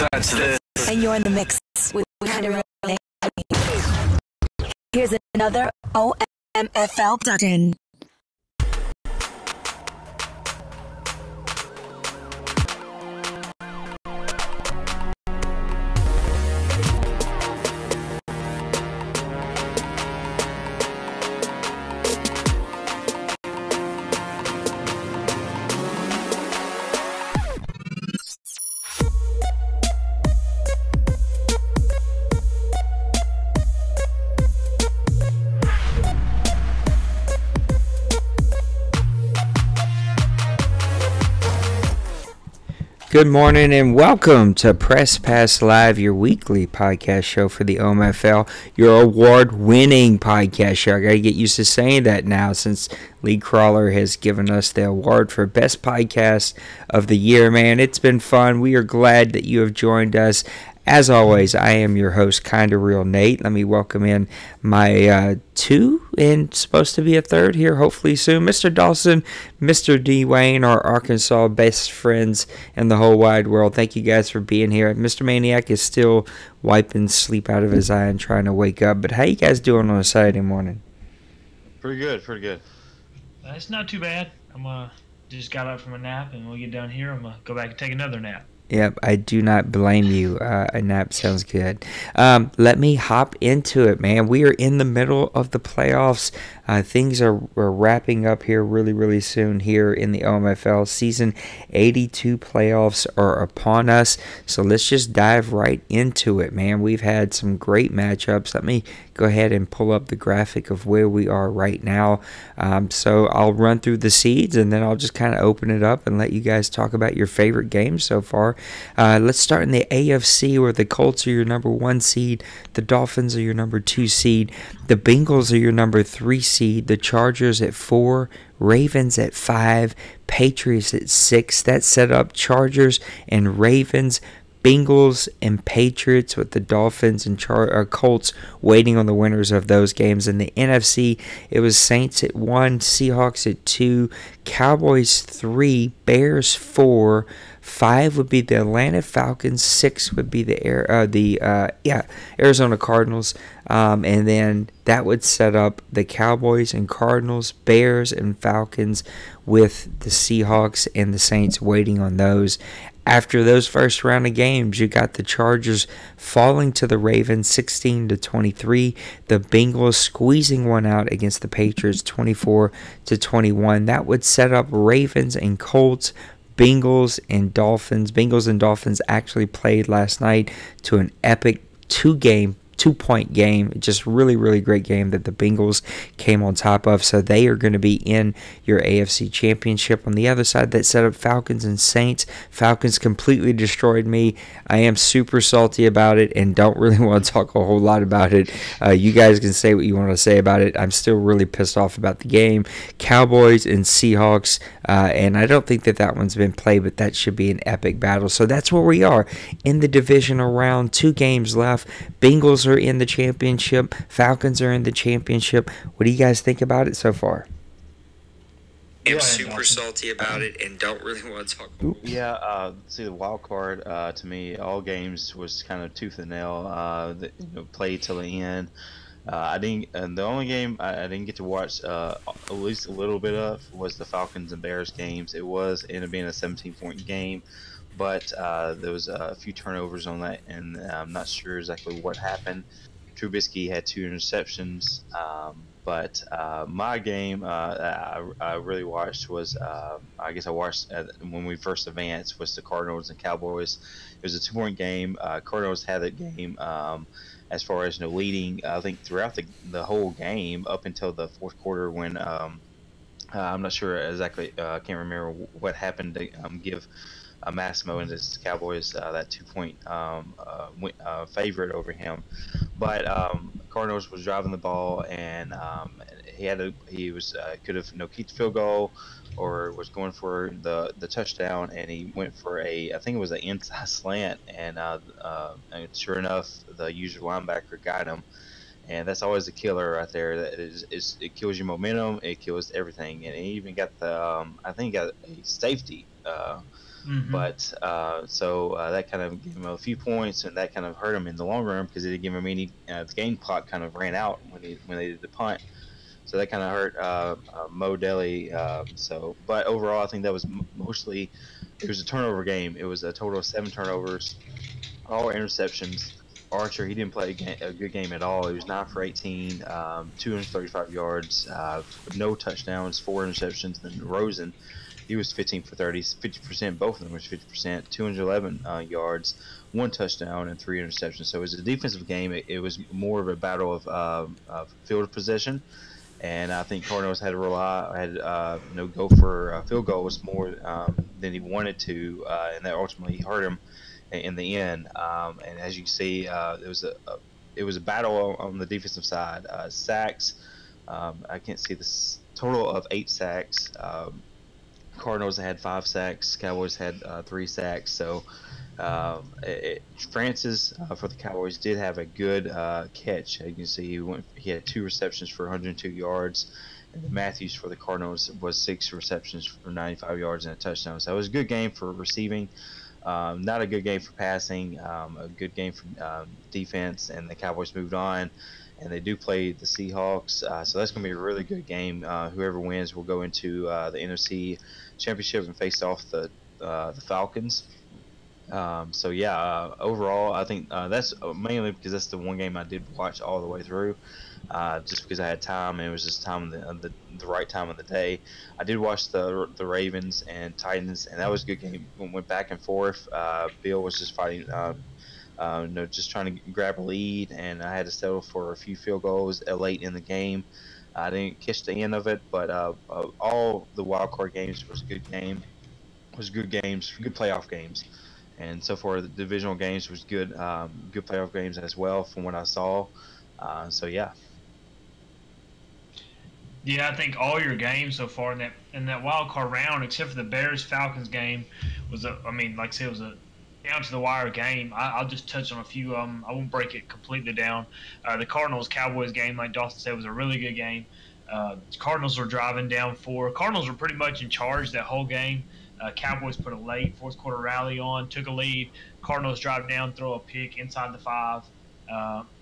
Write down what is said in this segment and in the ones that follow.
Touch this. And you're in the mix with KindaRealNate. Here's another OMFL production. Good morning and welcome to Press Pass Live, your weekly podcast show for the OMFL, your award-winning podcast show. I got to get used to saying that now since Lee Crawler has given us the award for Best Podcast of the Year, man. It's been fun. We are glad that you have joined us. As always, I am your host, KindaRealNate. Let me welcome in my two and supposed to be a third here, hopefully soon, Mr. Dawson, Mr. D. Wayne, our Arkansas best friends in the whole wide world. Thank you guys for being here. Mr. Maniac is still wiping sleep out of his eye and trying to wake up. But how you guys doing on a Saturday morning? Pretty good, pretty good. It's not too bad. I'm just got up from a nap, and when we get down here, I'm gonna go back and take another nap. Yep, I do not blame you. A nap sounds good. Let me hop into it, man. We are in the middle of the playoffs. Things are wrapping up here really soon here in the OMFL. Season 82 playoffs are upon us. So let's just dive right into it, man. We've had some great matchups. Let me go ahead and pull up the graphic of where we are right now. So I'll run through the seeds and then I'll just kind of open it up and let you guys talk about your favorite games so far. Let's start in the AFC, where the Colts are your number 1 seed. The Dolphins are your number 2 seed. The Bengals are your number 3 seed. The Chargers at 4. Ravens at 5. Patriots at 6. That set up Chargers and Ravens, Bengals and Patriots, with the Dolphins and Colts waiting on the winners of those games. In the NFC, it was Saints at 1, Seahawks at 2, Cowboys 3, Bears 4, 5 would be the Atlanta Falcons, 6 would be the Arizona Cardinals, and then that would set up the Cowboys and Cardinals, Bears and Falcons, with the Seahawks and the Saints waiting on those. After those first round of games, you got the Chargers falling to the Ravens 16-23. The Bengals squeezing one out against the Patriots 24-21. That would set up Ravens and Colts, Bengals and Dolphins. Bengals and Dolphins actually played last night to an epic two-point game. Just really great game that the Bengals came on top of. So they are going to be in your AFC Championship. On the other side, that set up Falcons and Saints. Falcons completely destroyed me. I am super salty about it and don't really want to talk a whole lot about it. You guys can say what you want to say about it. I'm still really pissed off about the game. Cowboys and Seahawks, and I don't think that one's been played, but that should be an epic battle. So that's where we are in the divisional round. 2 games left. Bengals are in the championship. Falcons are in the championship. What do you guys think about it so far? I'm super salty about it and don't really want to talk about it. Yeah, see, the wild card, to me, all games was kind of tooth and nail, played till the end. The only game I didn't get to watch at least a little bit of was the Falcons and Bears games. It ended up being a 17-point game, but there was a few turnovers on that, and I'm not sure exactly what happened. Trubisky had 2 interceptions, but my game I really watched was, I guess I watched when we first advanced, was the Cardinals and Cowboys. It was a 2-point game. Cardinals had that game as far as leading, I think, throughout the whole game up until the fourth quarter when I'm not sure exactly, I can't remember what happened to give Massimo and his Cowboys that 2-point favorite over him. But Cardinals was driving the ball, and he could have kicked the field goal or was going for the touchdown, and he went for I think it was an inside slant, and sure enough, the usual linebacker got him. And that's always a killer right there. It kills your momentum, it kills everything, and he even got I think he got a safety But so that kind of gave him a few points, and that kind of hurt him in the long run because it didn't give him any. The game clock kind of ran out when they did the punt, so that kind of hurt Mo Deli. But overall, I think that was mostly it was a turnover game. It was a total of 7 turnovers, all interceptions. Archer, he didn't play a good game at all. He was 9 for 18, 235 yards, no touchdowns, 4 interceptions. Then Rosen, he was 15 for 30, 50%. Both of them was 50%, 211 yards, 1 touchdown, and 3 interceptions. So it was a defensive game. It was more of a battle of field possession. And I think Cardinals had to go for a field goal was more than he wanted to, and that ultimately hurt him in the end. And as you can see, it was a battle on the defensive side. Sacks, I can't see this total of 8 sacks. Cardinals had 5 sacks. Cowboys had 3 sacks. So Francis for the Cowboys did have a good catch. You can see he had 2 receptions for 102 yards. And then Matthews for the Cardinals was 6 receptions for 95 yards and a touchdown. So it was a good game for receiving. Not a good game for passing. A good game for defense. And the Cowboys moved on. And they do play the Seahawks. So that's going to be a really good game. Whoever wins will go into the NFC Championship and face off the Falcons. Overall, I think that's mainly because that's the one game I did watch all the way through, just because I had time and it was just time the right time of the day. I did watch the Ravens and Titans, and that was a good game. Went back and forth. Bill was just fighting, just trying to grab a lead, and I had to settle for a few field goals late in the game. I didn't catch the end of it, but all the wild card games was a good game. Was good games, good playoff games. And so far, the divisional games was good, good playoff games as well, from what I saw. Yeah. Yeah, I think all your games so far in that wild card round, except for the Bears Falcons game, was like I said, it was a down to the wire game. I'll just touch on a few. I won't break it completely down. The Cardinals Cowboys game, like Dawson said, was a really good game. Cardinals were driving down 4. Cardinals were pretty much in charge that whole game. Cowboys put a late fourth quarter rally on, took a lead. Cardinals drive down, throw a pick inside the 5.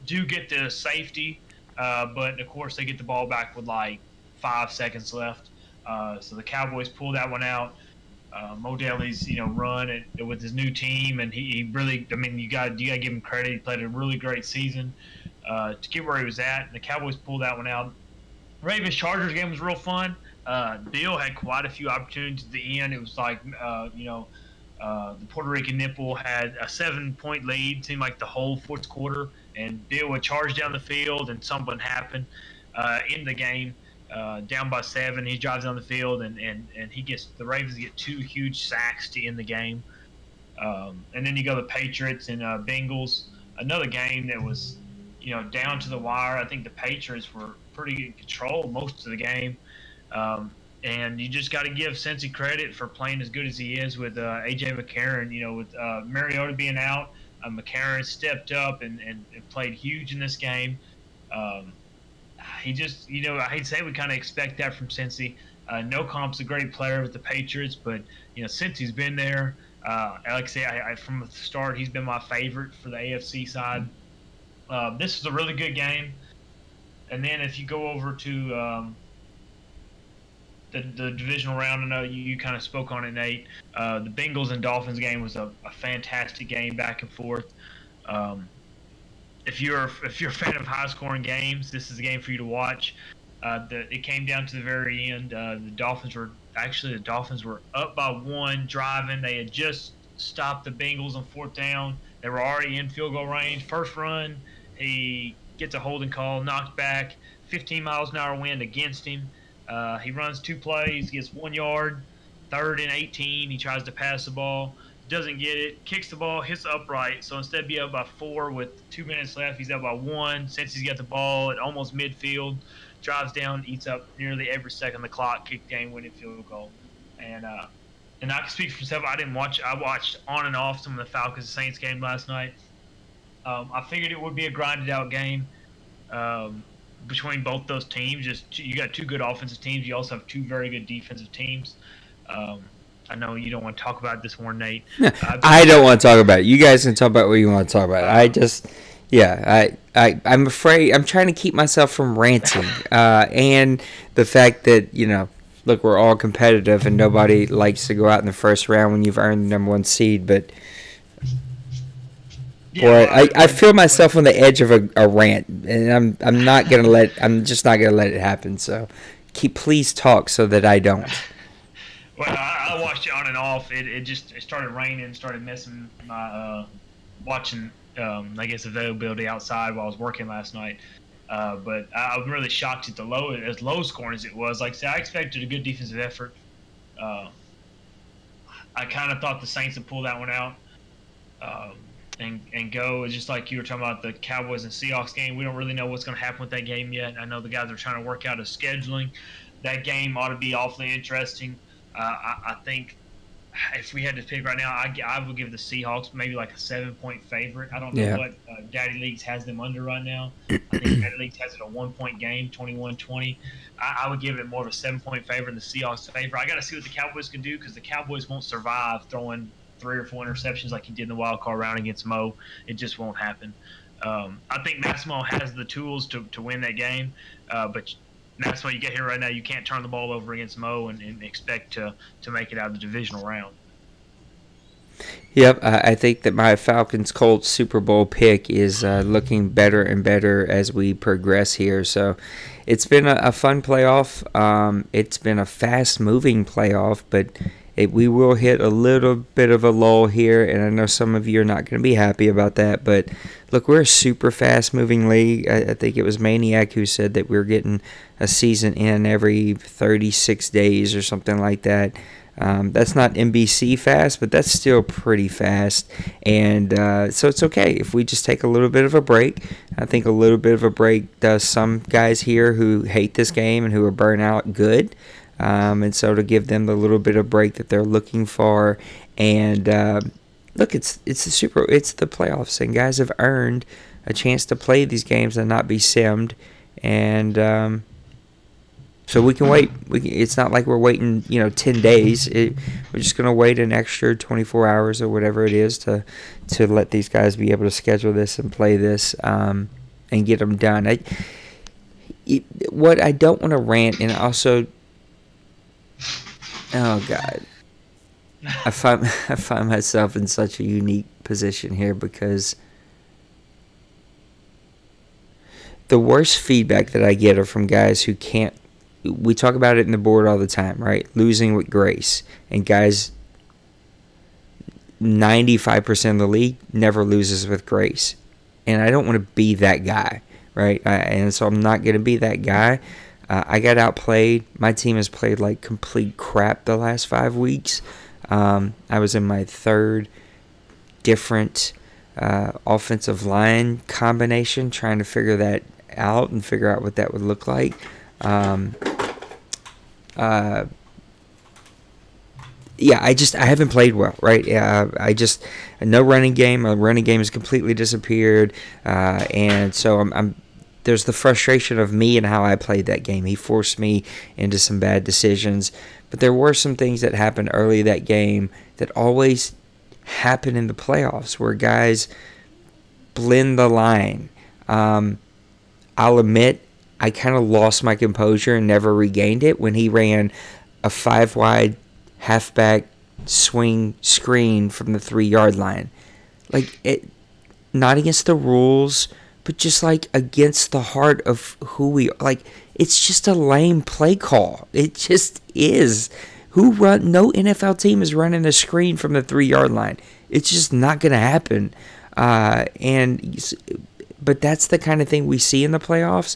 Do get the safety, but of course they get the ball back with like 5 seconds left. So the Cowboys pull that one out. Mo Deli's run with his new team, and he really, you got to give him credit. He played a really great season to get where he was at. And the Cowboys pulled that one out. Ravens Chargers game was real fun. Bill had quite a few opportunities at the end. It was like, the Puerto Rican nipple had a 7-point lead, seemed like the whole fourth quarter, and Bill would charge down the field, and something happened in the game. Down by 7, he drives down the field, and the Ravens get 2 huge sacks to end the game. And then you go the Patriots and Bengals, another game that was, down to the wire. I think the Patriots were pretty in control most of the game. And you just got to give Cincy credit for playing as good as he is with A.J. McCarron. With Mariota being out, McCarron stepped up and played huge in this game. He just, I hate to say we kind of expect that from Cincy. No Comp's a great player with the Patriots, but, since he's been there, like I say, from the start, he's been my favorite for the AFC side. This is a really good game. And then if you go over to the divisional round, I know you kind of spoke on it, Nate. The Bengals and Dolphins game was a fantastic game, back and forth. If you're a fan of high-scoring games, this is a game for you to watch. It came down to the very end. The Dolphins were up by 1, driving. They had just stopped the Bengals on 4th down. They were already in field goal range. First run, he gets a holding call, knocked back, 15 miles an hour wind against him. He runs 2 plays, gets 1 yard, 3rd and 18. He tries to pass the ball, doesn't get it, kicks the ball, hits the upright. So instead of being up by 4 with 2 minutes left, he's up by 1. Since he's got the ball at almost midfield, drives down, eats up nearly every second of the clock, kick game-winning field goal. And I can speak for myself. I watched on and off some of the Falcons-Saints game last night. I figured it would be a grinded-out game. Between both those teams, you got 2 good offensive teams. You also have 2 very good defensive teams. I know you don't want to talk about this more, Nate. I don't want to talk about it. You guys can talk about what you want to talk about. I'm afraid. I'm trying to keep myself from ranting. And the fact that, look, we're all competitive and nobody likes to go out in the first round when you've earned the number 1 seed. But I feel myself on the edge of a rant, and I'm not gonna let. I'm just not gonna let it happen. So, please talk so that I don't. Well, I watched it on and off. It started raining, started messing my watching I guess availability outside while I was working last night. But I'm really shocked at as low scoring as it was. Like I said, I expected a good defensive effort. I kind of thought the Saints would pull that one out and go. It's just like you were talking about the Cowboys and Seahawks game. We don't really know what's going to happen with that game yet. I know the guys are trying to work out a scheduling. That game ought to be awfully interesting. I think if we had to pick right now, I would give the Seahawks maybe like a 7-point favorite. I don't know what Daddy Leagues has them under right now. I think Daddy Leagues has it a 1-point game, 21-20. I would give it more of a 7-point favorite in the Seahawks' favor. I got to see what the Cowboys can do because the Cowboys won't survive throwing 3 or 4 interceptions like he did in the wild card round against Mo. It just won't happen. I think Massimo has the tools to win that game, but that's why you get here right now. You can't turn the ball over against Mo and expect to make it out of the divisional round. Yep, I think that my Falcons-Colts Super Bowl pick is looking better and better as we progress here. So it's been a fun playoff. It's been a fast-moving playoff, but we will hit a little bit of a lull here, and I know some of you are not going to be happy about that. But look, we're a super fast-moving league. I think it was Maniac who said that we're getting a season in every 36 days or something like that. That's not NBC fast, but that's still pretty fast. And so it's okay if we just take a little bit of a break. I think a little bit of a break does some guys here who hate this game and who are burnt out good. And so to give them the little bit of break that they're looking for. And look, it's the playoffs, and guys have earned a chance to play these games and not be simmed. And so we can wait. It's not like we're waiting, 10 days. We're just going to wait an extra 24 hours or whatever it is to let these guys be able to schedule this and play this and get them done. What I don't want to rant, and also, oh God, I find myself in such a unique position here because the worst feedback that I get are from guys who can't. We talk about it in the board all the time, right? Losing with grace. And guys, 95% of the league never loses with grace. And I don't want to be that guy, right? And so I'm not going to be that guy. I got outplayed. My team has played like complete crap the last 5 weeks. I was in my 3rd different offensive line combination, trying to figure that out and figure out what that would look like. I haven't played well, right? No running game. My running game has completely disappeared, and so I'm there's the frustration of me and how I played that game. He forced me into some bad decisions, but there were some things that happened early that game that always happen in the playoffs where guys blend the line. I'll admit, I kind of lost my composure and never regained it when he ran a 5-wide halfback swing screen from the 3-yard line. Like, not against the rules, but just like against the heart of who we are. Like, it's just a lame play call. It just is. No NFL team is running a screen from the 3-yard line. It's just not going to happen. But that's the kind of thing we see in the playoffs.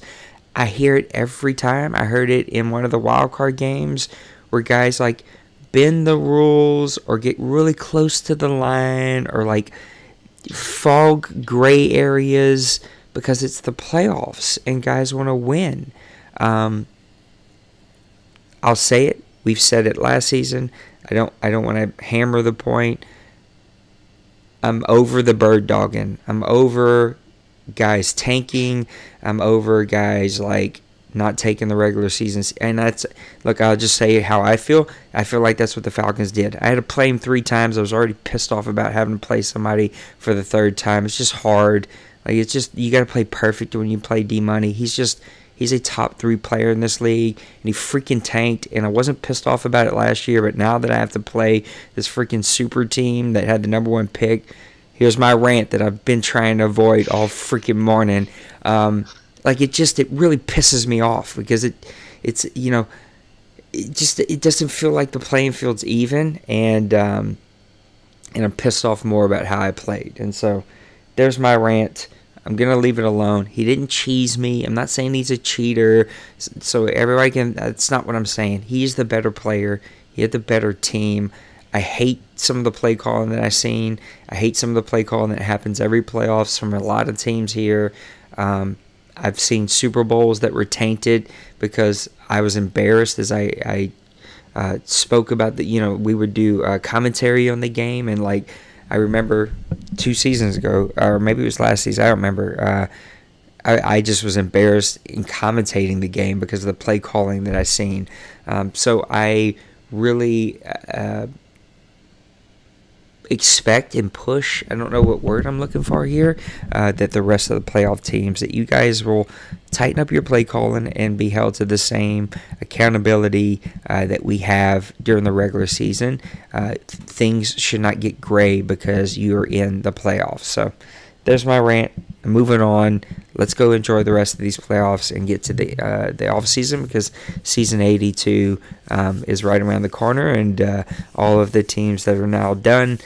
I hear it every time. I heard it in one of the wild card games where guys like bend the rules or get really close to the line or like fog gray areas because it's the playoffs and guys want to win. I'll say it. We've said it last season. I don't want to hammer the point. I'm over the bird dogging. I'm over guys tanking. I'm over guys like not taking the regular season. And that's, look, I'll just say how I feel. I feel like that's what the Falcons did. I had to play him 3 times. I was already pissed off about having to play somebody for the 3rd time. It's just hard. Like, it's just, you got to play perfect when you play D-Money. He's a top 3 player in this league, and he freaking tanked, and I wasn't pissed off about it last year, but now that I have to play this freaking super team that had the number 1 pick, here's my rant that I've been trying to avoid all freaking morning. Like, it really pisses me off because it's you know, it doesn't feel like the playing field's even, and I'm pissed off more about how I played. And so there's my rant. I'm going to leave it alone. He didn't cheese me. I'm not saying he's a cheater. So everybody can, that's not what I'm saying. He's the better player. He had the better team. I hate some of the play calling that I've seen. I hate some of the play calling that happens every playoffs from a lot of teams here. I've seen Super Bowls that were tainted because I was embarrassed as I spoke about the, we would do commentary on the game, and like, I remember 2 seasons ago, or maybe it was last season, I don't remember, I just was embarrassed in commentating the game because of the play calling that I seen. So I really expect and push, I don't know what word I'm looking for here, that the rest of the playoff teams, that you guys will tighten up your play calling and be held to the same accountability that we have during the regular season. Things should not get gray because you're in the playoffs. So there's my rant. Moving on, let's go enjoy the rest of these playoffs and get to the off season, because season 82 is right around the corner, and all of the teams that are now done,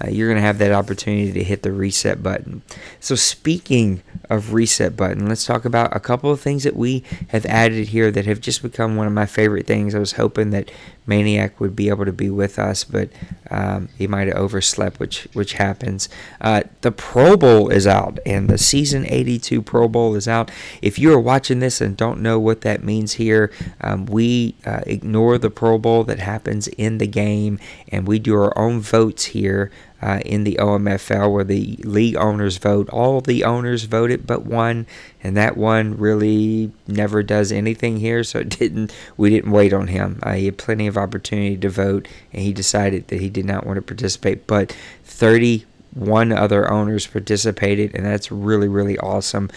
you're going to have that opportunity to hit the reset button. So speaking of reset button, let's talk about a couple of things that we have added here that have just become one of my favorite things. I was hoping that Maniac would be able to be with us, but he might have overslept, which happens. The Pro Bowl is out, and the season 82 Pro Bowl is out. If you are watching this and don't know what that means here, we ignore the Pro Bowl that happens in the game, and we do our own votes here in the OMFL, where the league owners vote. All the owners voted but one, and that one really never does anything here, so we didn't wait on him. He had plenty of opportunity to vote, and he decided that he did not want to participate, but 31 other owners participated, and that's really, really awesome.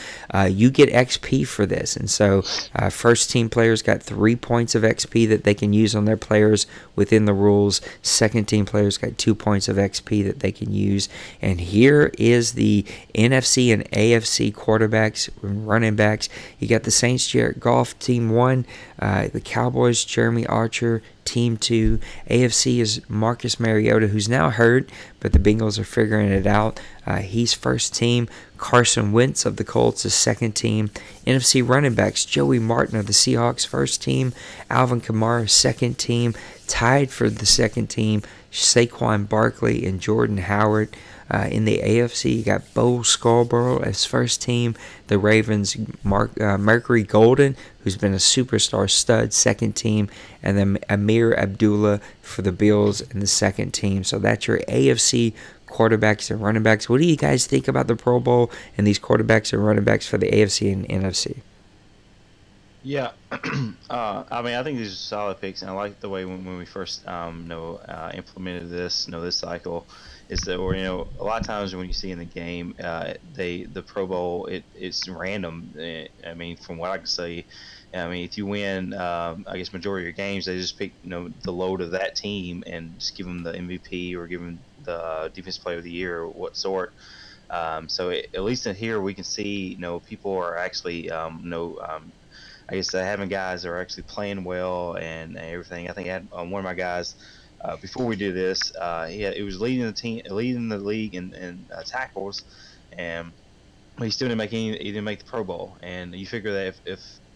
You get XP for this, and so first team players got 3 points of XP that they can use on their players within the rules. Second team players got 2 points of XP that they can use. And here is the NFC and AFC quarterbacks and running backs. You got the Saints, Jared Goff, team 1. The Cowboys, Jeremy Archer, team 2. AFC is Marcus Mariota, who's now hurt, but the Bengals are figuring it out. He's first team. Carson Wentz of the Colts is second team. NFC running backs, Joey Martin of the Seahawks, first team. Alvin Kamara, second team. Tied for the second team, Saquon Barkley and Jordan Howard. In the AFC, you got Bo Scarborough as first team. The Ravens, Mercury Golden, who's been a superstar stud, second team. And then Amir Abdullah for the Bills in the second team. So that's your AFC quarterbacks and running backs. What do you guys think about the Pro Bowl and these quarterbacks and running backs for the AFC and NFC? Yeah, I mean, I think these are solid picks, and I like the way when we first implemented this cycle, is that, or a lot of times when you see in the game, the Pro Bowl, it's random. I mean, from what I can see, I mean, if you win, I guess majority of your games, they just pick the load of that team and just give them the MVP or give them the Defensive Player of the Year or what sort. So at least in here we can see people are actually I guess having guys that are actually playing well and everything. I think I had one of my guys before we did this, he was leading the league in tackles, and he still didn't make the Pro Bowl. And you figure that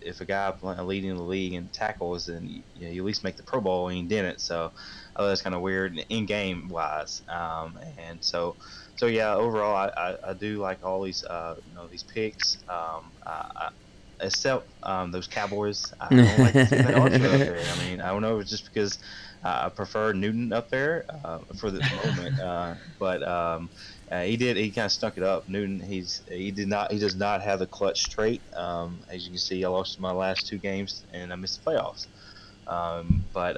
if a guy leading the league in tackles, then you at least make the Pro Bowl, and he didn't. So that's kind of weird in game wise. And so yeah, overall I do like all these these picks. Except those Cowboys, I don't like to see that Archer up there. I mean, I don't know if it's just because I prefer Newton up there for the moment, but He kind of stuck it up. Newton, he does not have the clutch trait. As you can see, I lost my last 2 games and I missed the playoffs. But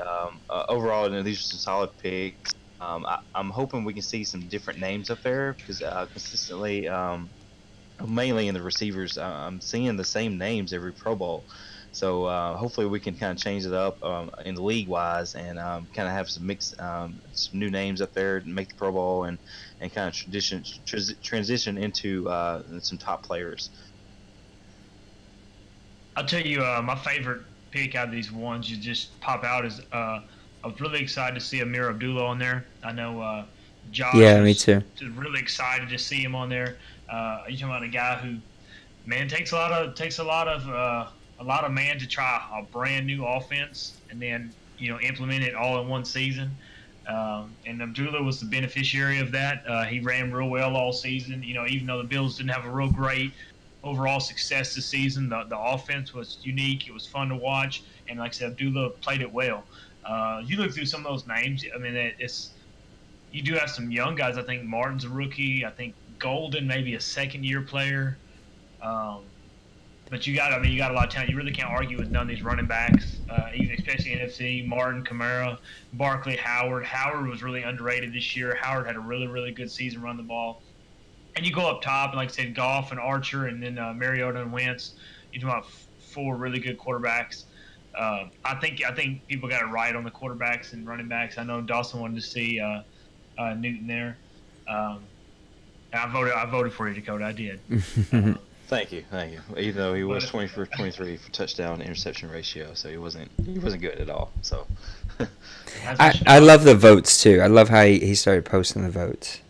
overall, these are some solid picks. I'm hoping we can see some different names up there because consistently, mainly in the receivers, I'm seeing the same names every Pro Bowl. So hopefully we can kind of change it up in the league wise and kind of have some some new names up there and make the Pro Bowl and kind of transition into some top players. I'll tell you, my favorite pick out of these ones you just pop out is I was really excited to see Amir Abdullah on there. I know Josh. Yeah, me too. Really excited to see him on there. You're talking about a guy who, man, takes a lot of man to try a brand new offense and then implement it all in one season. And Abdullah was the beneficiary of that. He ran real well all season. Even though the Bills didn't have a real great overall success this season, the offense was unique. It was fun to watch, and like I said, Abdullah played it well. You look through some of those names. I mean, you do have some young guys. I think Martin's a rookie. I think Golden maybe a second-year player. But you got a lot of talent. You really can't argue with none of these running backs, even especially NFC. Martin, Kamara, Barkley, Howard. Howard was really underrated this year. Howard had a really, really good season running the ball. And you go up top, and like I said, Goff and Archer, and then Mariota and Wentz. You're talking about 4 really good quarterbacks. I think people got it right on the quarterbacks and running backs. I know Dawson wanted to see Newton there. I voted for you, Dakota. I did. Thank you. Even though he was 20 for 23 for touchdown to interception ratio, so he wasn't good at all. So I love the votes too. I love how he started posting the votes.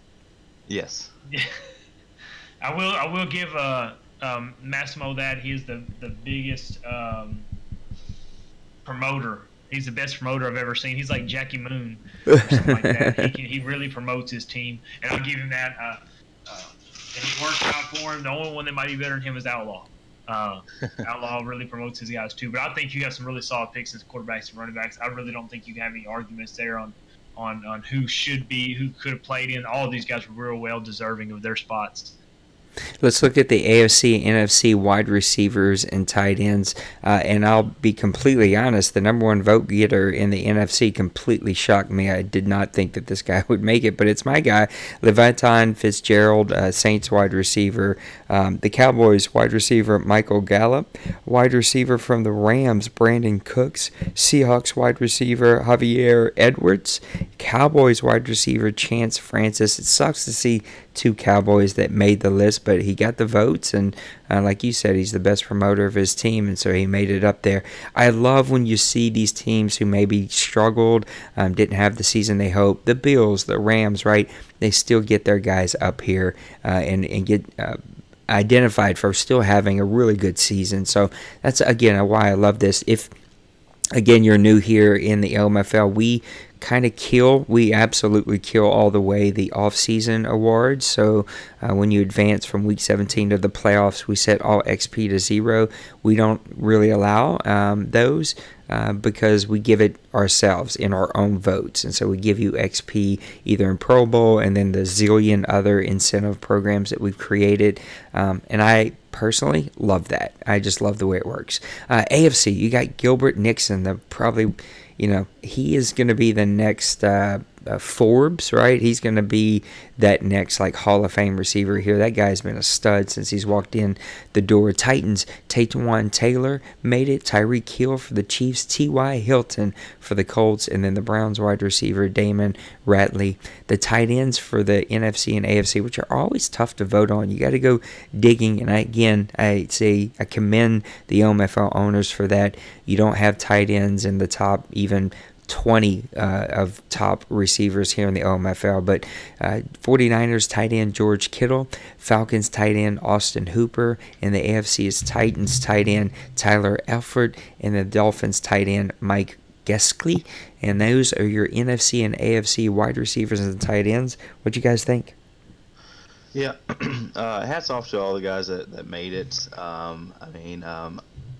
Yes. Yeah. I will give Massimo that he's the biggest promoter. He's the best promoter I've ever seen. He's like Jackie Moon or something like that. He really promotes his team, and I'll give him that. And it works out for him. The only one that might be better than him is Outlaw. Outlaw really promotes his guys too. But I think you got some really solid picks as quarterbacks and running backs. I really don't think you can have any arguments there on who could have played in. All of these guys were real well deserving of their spots. Let's look at the AFC, NFC wide receivers and tight ends. And I'll be completely honest, the number 1 vote getter in the NFC completely shocked me. I did not think that this guy would make it, but it's my guy, Levanton Fitzgerald, Saints wide receiver. The Cowboys wide receiver, Michael Gallup. Wide receiver from the Rams, Brandon Cooks. Seahawks wide receiver, Javier Edwards. Cowboys wide receiver, Chance Francis. It sucks to see 2 Cowboys that made the list, but he got the votes, and like you said, he's the best promoter of his team, and so he made it up there. I love when you see these teams who maybe struggled, didn't have the season they hoped. The Bills, the Rams, right? They still get their guys up here and get identified for still having a really good season. So that's, again, why I love this. If, again, you're new here in the OMFL, we absolutely kill all the way the off-season awards. So when you advance from week 17 to the playoffs, we set all XP to 0. We don't really allow those because we give it ourselves in our own votes. And so we give you XP either in Pro Bowl and then the zillion other incentive programs that we've created. And I personally love that. I just love the way it works. AFC, you got Gilbert Nixon, he is going to be the next Forbes, right? He's going to be that next Hall of Fame receiver here. That guy's been a stud since he's walked in the door. Titans, Tatewan Taylor made it. Tyreek Hill for the Chiefs. T.Y. Hilton for the Colts. And then the Browns wide receiver, Damon Ratley. The tight ends for the NFC and AFC, which are always tough to vote on. You got to go digging. And I commend the OMFL owners for that. You don't have tight ends in the top even 20 of top receivers here in the OMFL, but 49ers tight end George Kittle, Falcons tight end Austin Hooper, and the AFC is Titans tight end Tyler Elford, and the Dolphins tight end Mike Gesicki. And those are your NFC and AFC wide receivers and tight ends. What do you guys think? Yeah, hats off to all the guys that made it.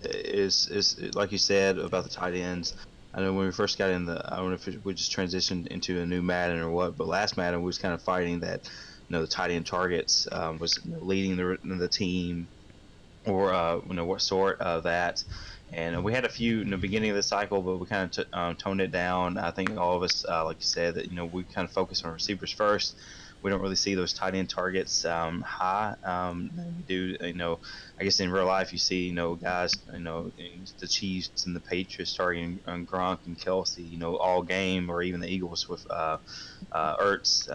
Is like you said about the tight ends. I know when we first got in I don't know if we just transitioned into a new Madden or what, but last Madden we was kind of fighting that the tight end targets, was leading the team, or what sort of that. And we had a few in the beginning of the cycle, but we kind of toned it down. I think all of us, like you said, that we kind of focus on receivers first. We don't really see those tight end targets high. We do, I guess in real life you see, guys, the Chiefs and the Patriots targeting Gronk and Kelsey, all game, or even the Eagles with Ertz,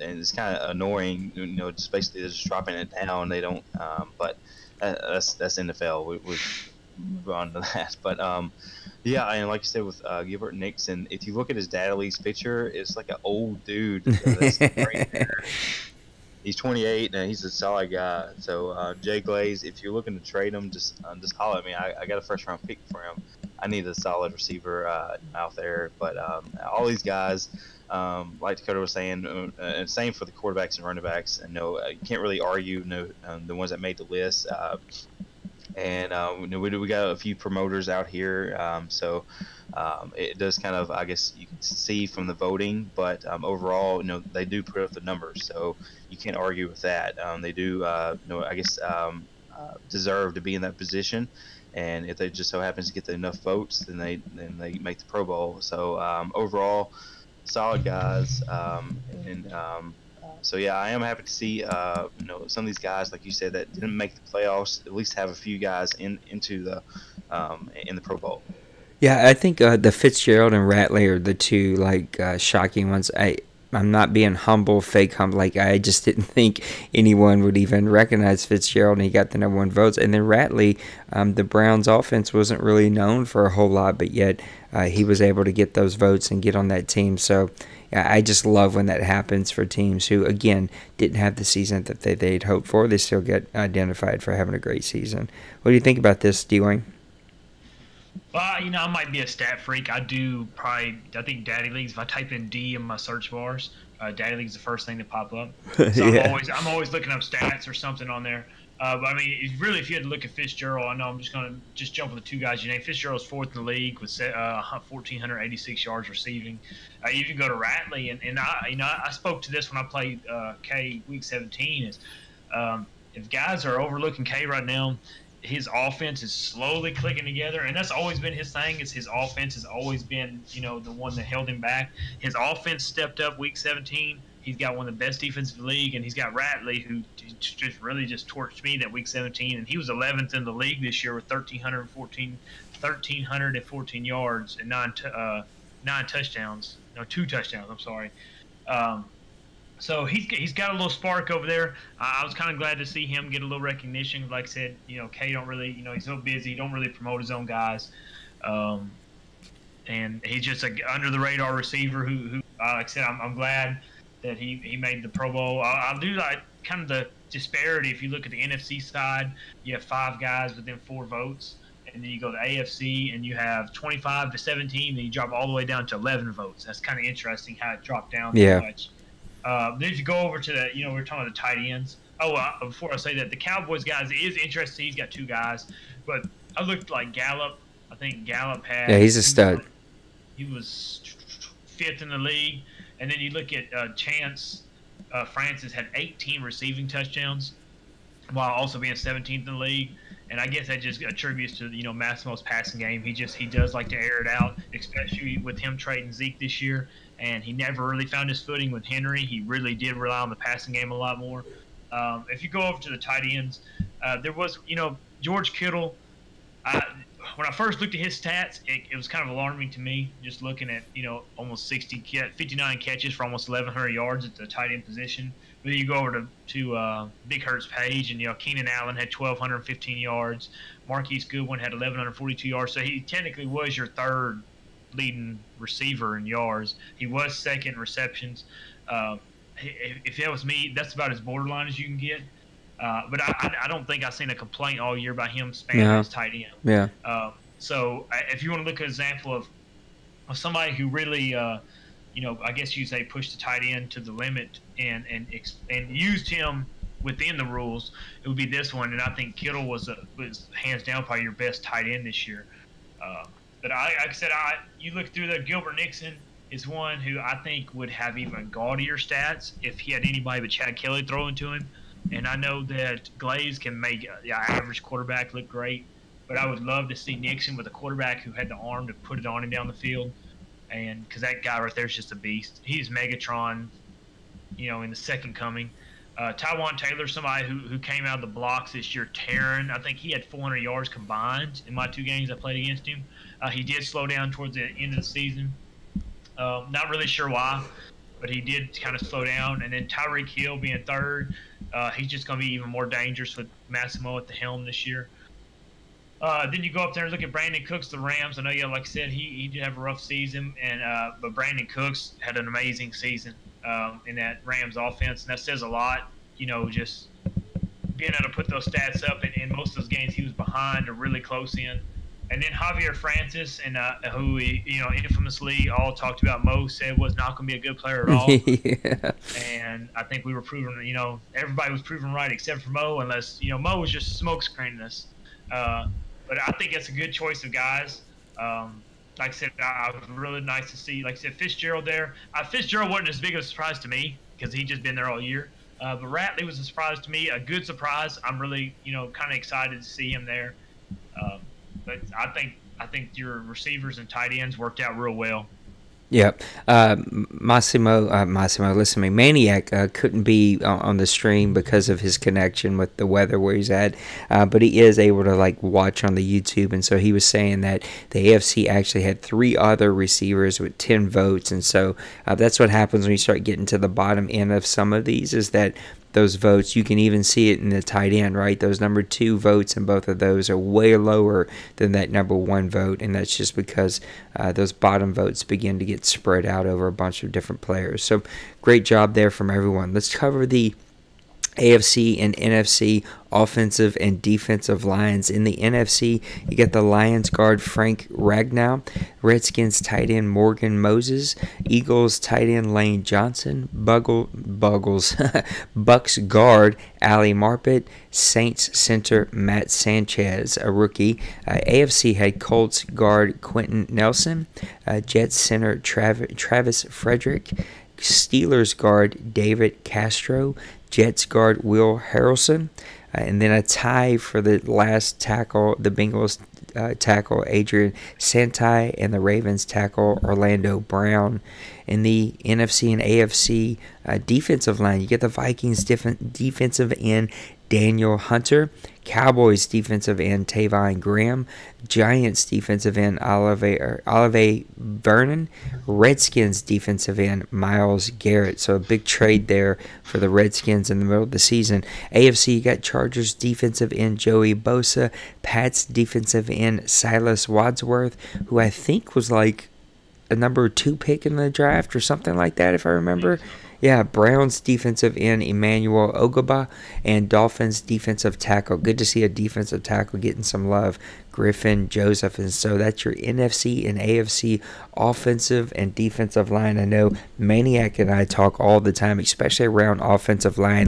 and it's kind of annoying, just basically they're just dropping it down. They don't, but that's NFL. We move on to that. But yeah, and like you said with Gilbert Nixon, if you look at his data leagues picture, it's like an old dude. That's right there. He's 28 and he's a solid guy. So Jay Glaze, if you're looking to trade him, just holler at me. I got a first round pick for him. I need a solid receiver out there. But all these guys, like Dakota was saying, and same for the quarterbacks and running backs. And you can't really argue the ones that made the list. And we got a few promoters out here, so it does kind of, I guess you can see from the voting, but overall, they do put up the numbers, so you can't argue with that. They do, I guess, deserve to be in that position, and if they just so happens to get enough votes, then they make the Pro Bowl. So overall, solid guys, and so yeah, I am happy to see some of these guys, like you said, that didn't make the playoffs, at least have a few guys into the in the Pro Bowl. Yeah, I think the Fitzgerald and Ratley are the two shocking ones. I'm not being humble, fake humble. I just didn't think anyone would even recognize Fitzgerald, and he got the #1 votes. And then Ratley, the Browns' offense wasn't really known for a whole lot, but yet he was able to get those votes and get on that team. So I just love when that happens for teams who, again, didn't have the season that they'd hoped for. They still get identified for having a great season. What do you think about this, D-Wayne? Well, I might be a stat freak. I think Daddy Leagues, if I type in D in my search bars, Daddy League's the first thing to pop up. So yeah. I'm always looking up stats or something on there. But I mean, if you had to look at Fitzgerald, I know I'm just going to jump on the two guys you named. Fitzgerald's 4th in the league with 1,486 yards receiving. You can go to Ratley, and I spoke to this when I played K Week 17. If guys are overlooking K right now, his offense is slowly clicking together, and that's always been his thing. Is his offense has always been the one that held him back. His offense stepped up Week 17. He's got one of the best defenses in the league, and he's got Ratley, who just really torched me that Week 17, and he was 11th in the league this year with 1,314 yards and 9 touchdowns. No, 2 touchdowns. I'm sorry. So he's got a little spark over there. I was kind of glad to see him get a little recognition. Like I said, Kay don't really, he's so busy. He don't really promote his own guys. And he's just an under the radar receiver who like I said, I'm glad that he made the Pro Bowl. I'll do like kind of the disparity. If you look at the NFC side, you have 5 guys within 4 votes. And then you go to AFC and you have 25 to 17, then you drop all the way down to 11 votes. That's kind of interesting how it dropped down so much. Then if you go over to the, we're talking about the tight ends. Before I say that, the Cowboys guys, it is interesting. He's got 2 guys, but I looked like Gallup. I think Gallup had. Yeah, he's a stud. He was 5th in the league, and then you look at Chance Francis had 18 receiving touchdowns, while also being 17th in the league. And I guess that just attributes to Massimo's passing game. He does like to air it out, especially with him trading Zeke this year. And he never really found his footing with Henry. He really did rely on the passing game a lot more. If you go over to the tight ends, there was, George Kittle. When I first looked at his stats, it was kind of alarming to me, just looking at, almost 59 catches for almost 1,100 yards at the tight end position. But then you go over to Big Hurt's page, and, Keenan Allen had 1,215 yards. Marquise Goodwin had 1,142 yards. So he technically was your 3rd leading receiver in yards. He was 2nd in receptions. If that was me, that's about as borderline as you can get. But I don't think I've seen a complaint all year about him spamming his tight end. Yeah. So if you want to look at an example of somebody who really, I guess you'd say pushed the tight end to the limit and used him within the rules, it would be this one. And I think Kittle was hands down probably your best tight end this year. But like I said, you look through the Gilbert Nixon, is one who I think would have even gaudier stats if he had anybody but Chad Kelly throwing to him. And I know that Glaze can make an average quarterback look great, but I would love to see Nixon with a quarterback who had the arm to put it on him down the field. And because that guy right there is just a beast. He's Megatron, in the second coming. Tywan Taylor, somebody who came out of the blocks this year tearing. I think he had 400 yards combined in my 2 games I played against him. He did slow down towards the end of the season. Not really sure why, but he did kind of slow down. And then Tyreek Hill being third, he's just going to be even more dangerous with Massimo at the helm this year. Then you go up there and look at Brandon Cooks, the Rams. I know, like I said, he did have a rough season, but Brandon Cooks had an amazing season in that Rams offense, and that says a lot. Just being able to put those stats up, and in most of those games he was behind or really close in. And then Javier Francis, and who we, infamously all talked about, Mo said was not going to be a good player at all. Yeah. And I think we were proven, everybody was proven right except for Mo, unless, Mo was just smoke screening us. But I think it's a good choice of guys. Like I said, I was really nice to see, like I said, Fitzgerald there. Fitzgerald wasn't as big of a surprise to me because he'd just been there all year. But Ratley was a surprise to me, a good surprise. I'm really, kind of excited to see him there. But I think your receivers and tight ends worked out real well. Yep. Massimo, listen to me. Maniac couldn't be on the stream because of his connection with the weather where he's at, but he is able to watch on the YouTube, and so he was saying that the AFC actually had 3 other receivers with 10 votes, and so that's what happens when you start getting to the bottom end of some of these, is that those votes, you can even see it in the tight end, right? Those number 2 votes in both of those are way lower than that number 1 vote, and that's just because those bottom votes begin to get spread out over a bunch of different players. So great job there from everyone. Let's cover the AFC and NFC offensive and defensive lines. In the NFC, you get the Lions guard Frank Ragnow, Redskins tight end Morgan Moses, Eagles tight end Lane Johnson, Bucks guard Ali Marpet, Saints center Matt Sanchez, a rookie. AFC head Colts guard Quentin Nelson, Jets center Travis Frederick, Steelers guard David Castro, Jets guard Will Harrelson, and then a tie for the last tackle, the Bengals tackle Adrian Santai, and the Ravens tackle Orlando Brown. In the NFC and AFC defensive line, you get the Vikings defensive end Daniel Hunter, Cowboys defensive end Tavon Graham, Giants defensive end Olive Vernon, Redskins defensive end Myles Garrett. So a big trade there for the Redskins in the middle of the season. AFC, you got Chargers defensive end Joey Bosa, Pats defensive end Silas Wadsworth, who I think was like a number 2 pick in the draft or something like that, if I remember. Yeah, Browns defensive end Emmanuel Ogba, and Dolphins defensive tackle. Good to see a defensive tackle getting some love, Griffin Joseph. And so that's your NFC and AFC offensive and defensive line. I know Maniac and I talk all the time, especially around offensive line.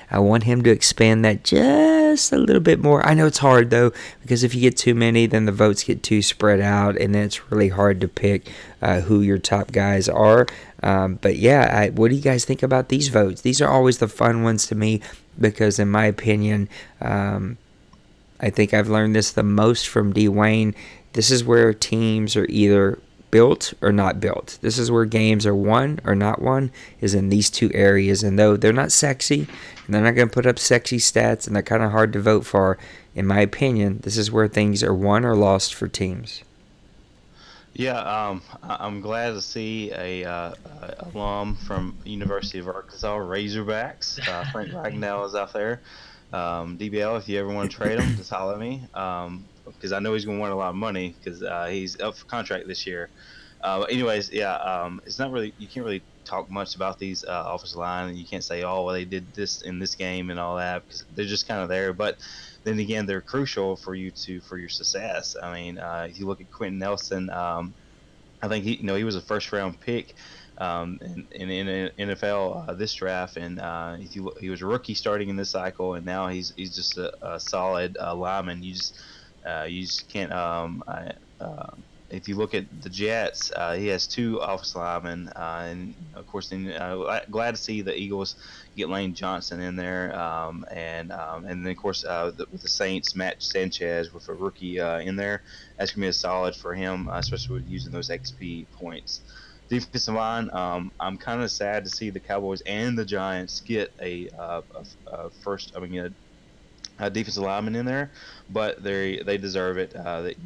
I want him to expand that just a little bit more. I know it's hard, though, because if you get too many, then the votes get too spread out, and then it's really hard to pick who your top guys are. But yeah, what do you guys think about these votes? These are always the fun ones to me because, in my opinion, I think I've learned this the most from Dwayne. This is where teams are either built or not built. This is where games are won or not won, is in these 2 areas. And though they're not sexy, and they're not going to put up sexy stats, and they're kind of hard to vote for, in my opinion, this is where things are won or lost for teams. Yeah, I'm glad to see a alum from University of Arkansas Razorbacks. Frank Ragnow is out there. DBL, if you ever want to trade him, just holler at me. Because I know he's going to want a lot of money because he's up for contract this year. But anyways, yeah, it's not really, you can't really talk much about these offensive line, and you can't say, oh, well, they did this in this game and all that, because they're just kind of there. But then again, they're crucial for your success. I mean, if you look at Quentin Nelson, I think he was a first-round pick in NFL this draft, and he was a rookie starting in this cycle, and now he's just a solid lineman. You just can't if you look at the Jets, he has 2 offensive linemen, and of course, then, glad to see the Eagles get Lane Johnson in there, and then of course with the Saints, Matt Sanchez with a rookie in there. That's gonna be a solid for him, especially with using those XP points. Defensive line, I'm kind of sad to see the Cowboys and the Giants get a defensive lineman in there, but they deserve it.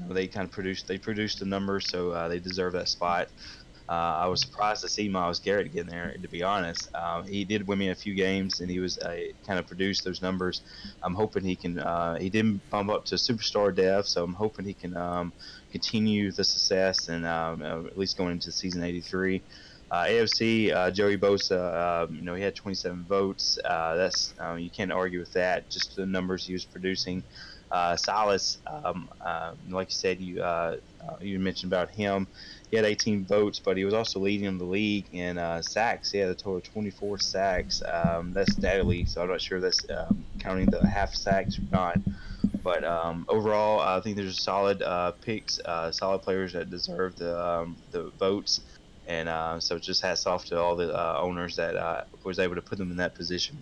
They kind of produced the numbers, so they deserve that spot. I was surprised to see Myles Garrett get in there. To be honest, he did win me a few games, and he was kind of produced those numbers. I'm hoping he can. He didn't bump up to superstar depth, so I'm hoping he can continue the success and at least going into season 83. AFC, Joey Bosa, he had 27 votes. That's you can't argue with that. Just the numbers he was producing. Silas, like you said, you mentioned about him. He had 18 votes, but he was also leading the league in sacks. He had a total of 24 sacks. That's data league, so I'm not sure that's counting the half sacks or not. But overall, I think there's solid picks, solid players that deserve the votes. And so just hats off to all the owners that was able to put them in that position.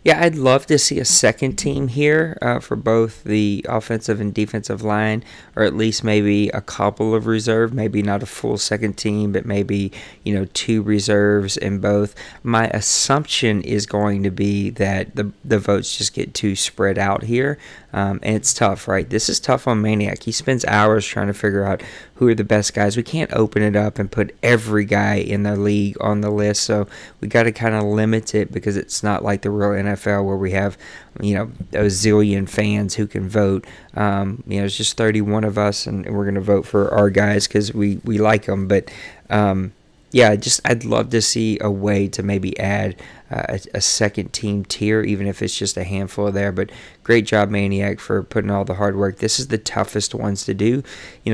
Yeah, I'd love to see a second team here for both the offensive and defensive line, or at least maybe a couple of reserve, maybe not a full second team, but maybe, 2 reserves in both. My assumption is going to be that the votes just get too spread out here, and it's tough, right? This is tough on Maniac. He spends hours trying to figure out who are the best guys. We can't open it up and put every guy in the league on the list, so we got to kind of limit it because it's not like the real NFL where we have, a zillion fans who can vote. It's just 31 of us, and we're going to vote for our guys because we like them. But, I'd love to see a way to maybe add a second team tier, even if it's just a handful there. But great job, Maniac, for putting all the hard work. This is the toughest ones to do.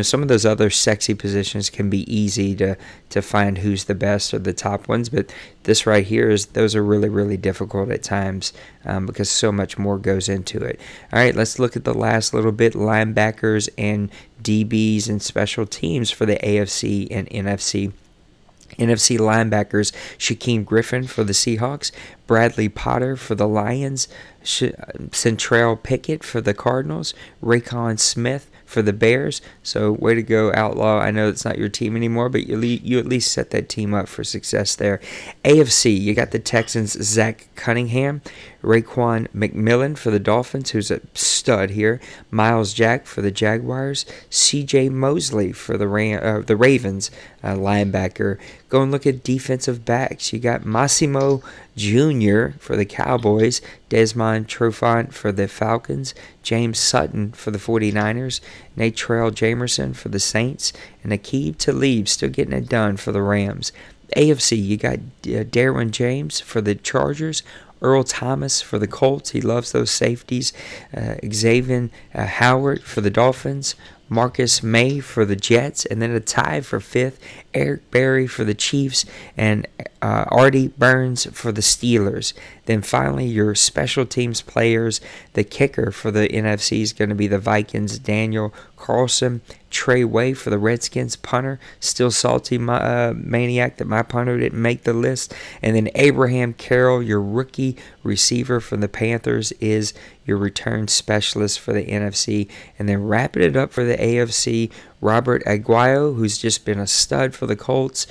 Some of those other sexy positions can be easy to find who's the best or the top ones, but this right here those are really, really difficult at times because so much more goes into it. All right, let's look at the last little bit: linebackers and DBs and special teams for the AFC and NFC. NFC linebackers: Shaquem Griffin for the Seahawks, Bradley Potter for the Lions, Centrell Pickett for the Cardinals, Raekwon Smith for the Bears. So way to go, Outlaw. I know it's not your team anymore, but you at least set that team up for success there. AFC, you got the Texans' Zach Cunningham, Raekwon McMillan for the Dolphins, who's a stud here, Miles Jack for the Jaguars, C.J. Mosley for the Ravens, linebacker. Go and look at defensive backs. You got Massimo Jr. for the Cowboys, Desmond Trufant for the Falcons, James Sutton for the 49ers, Natrell Jamerson for the Saints, and Aqib Talib still getting it done for the Rams. AFC, you got Derwin James for the Chargers, Earl Thomas for the Colts. He loves those safeties. Xavier Howard for the Dolphins, Marcus May for the Jets, and then a tie for 5th, Eric Berry for the Chiefs, and Artie Burns for the Steelers. Then finally, your special teams players: the kicker for the NFC is going to be the Vikings, Daniel Carlson. Trey Way for the Redskins, punter. Still salty, Maniac, that my punter didn't make the list. And then Abraham Carroll, your rookie receiver from the Panthers, is your return specialist for the NFC. And then wrapping it up for the AFC, Robert Aguayo, who's just been a stud for the Colts,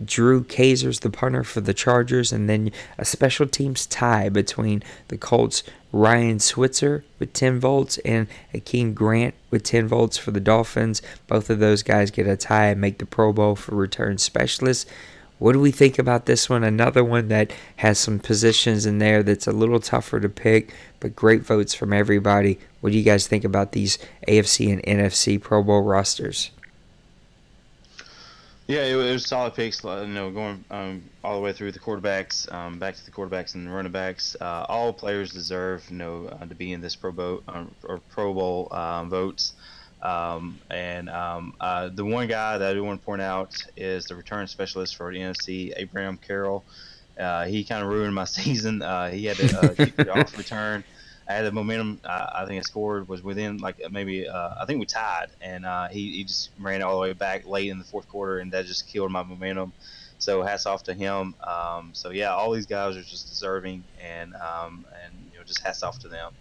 Drew Kazer's the punter for the Chargers, and then a special teams tie between the Colts' Ryan Switzer with 10 votes and Akeem Grant with 10 votes for the Dolphins. Both of those guys get a tie and make the Pro Bowl for return specialists. What do we think about this one? Another one that has some positions in there that's a little tougher to pick, but great votes from everybody. What do you guys think about these AFC and NFC Pro Bowl rosters? Yeah, it was solid picks. Going all the way through the quarterbacks, back to the quarterbacks and the running backs. All players deserve, to be in this Pro Bowl votes. The one guy that I do want to point out is the return specialist for the NFC, Abraham Carroll. He kind of ruined my season. He had to kick it off return. I had the momentum. I think I scored was within like maybe I think we tied, and he just ran all the way back late in the fourth quarter, and that just killed my momentum. So hats off to him. So yeah, all these guys are just deserving, and just hats off to them.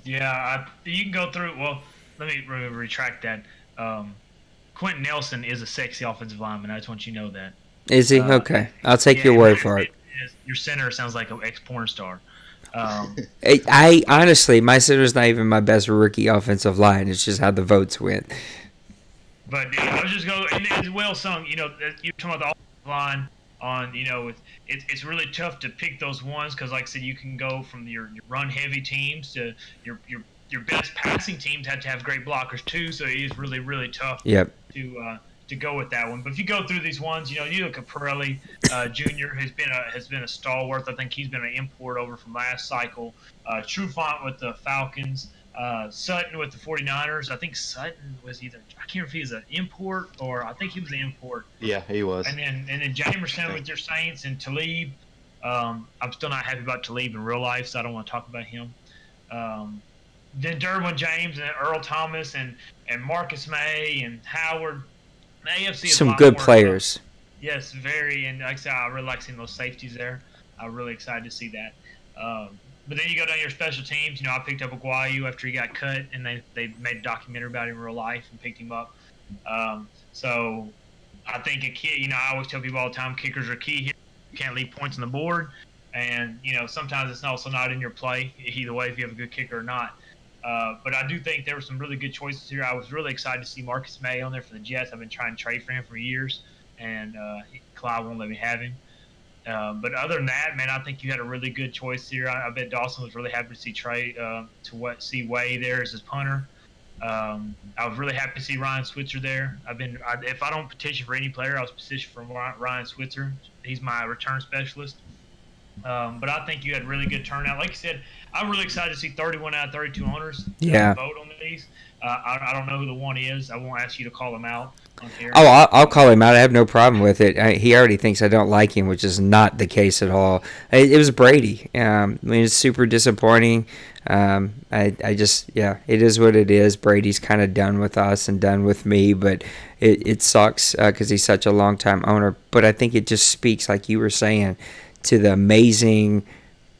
Yeah, you can go through. Well, let me retract that. Quentin Nelson is a sexy offensive lineman. I just want you to know that. Is he? Okay. I'll take your word for it. Your center sounds like an ex-porn star. I honestly, my center's not even my best rookie offensive line. It's just how the votes went. But I was just going, and it's well sung. You're talking about the offensive line on, it's really tough to pick those ones because, like I said, you can go from your run-heavy teams to your best passing teams have to have great blockers too. So it is really, really tough. Yep. To go with that one. But if you go through these ones, you look at Pirelli Jr. has been a stalwart. I think he's been an import over from last cycle. Trufant with the Falcons. Sutton with the 49ers. I think Sutton was I can't remember if he was an import or I think he was an import. Yeah, he was. And then Jamerson with your Saints and Talib. I'm still not happy about Talib in real life, so I don't want to talk about him. Then Derwin James and Earl Thomas and Marcus May and Howard. The AFC is some good players. Yes, very. And like I said, I really like seeing those safeties there. I'm really excited to see that. But then you go down your special teams. I picked up Aguayu after he got cut, and they made a documentary about him in real life and picked him up. So I think a kid, I always tell people all the time, kickers are key here. You can't leave points on the board. And, sometimes it's also not in your play, either way, if you have a good kicker or not. But I do think there were some really good choices here. I was really excited to see Marcus May on there for the Jets. I've been trying to trade for him for years, and Clyde won't let me have him. But other than that, man, I think you had a really good choice here. I bet Dawson was really happy to see see Way there as his punter. I was really happy to see Ryan Switzer there. If I don't petition for any player, I was petitioning for Ryan Switzer. He's my return specialist. But I think you had really good turnout. Like you said, I'm really excited to see 31 out of 32 owners vote on these. I don't know who the one is. I won't ask you to call him out on here. Oh, I'll call him out. I have no problem with it. He already thinks I don't like him, which is not the case at all. It was Brady. It's super disappointing. It is what it is. Brady's kind of done with us and done with me, but it sucks because he's such a long-time owner. But I think it just speaks, like you were saying, to the amazing,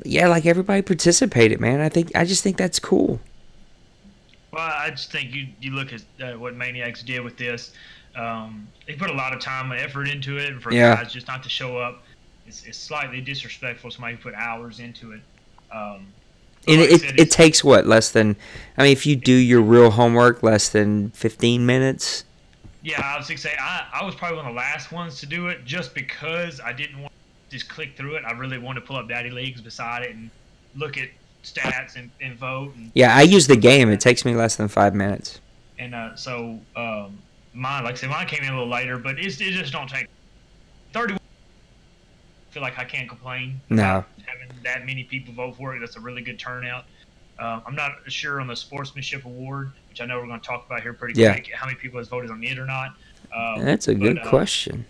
like everybody participated, man. I just think that's cool. Well, I just think you look at what Maniacs did with this. They put a lot of time and effort into it, and for guys just not to show up, it's slightly disrespectful. Somebody put hours into it. And it takes what, less than, if you do your real homework, less than 15 minutes. Yeah, I was going to say I was probably one of the last ones to do it, just because I didn't want to just click through it. I really wanted to pull up Daddy Leagues beside it and look at stats and vote. I use the game. It takes me less than 5 minutes. And mine, like I said, mine came in a little later, but it just don't take 30. I feel like I can't complain. No. Having that many people vote for it, that's a really good turnout. I'm not sure on the Sportsmanship Award, which I know we're going to talk about here pretty quick, how many people has voted on it or not. That's a good question.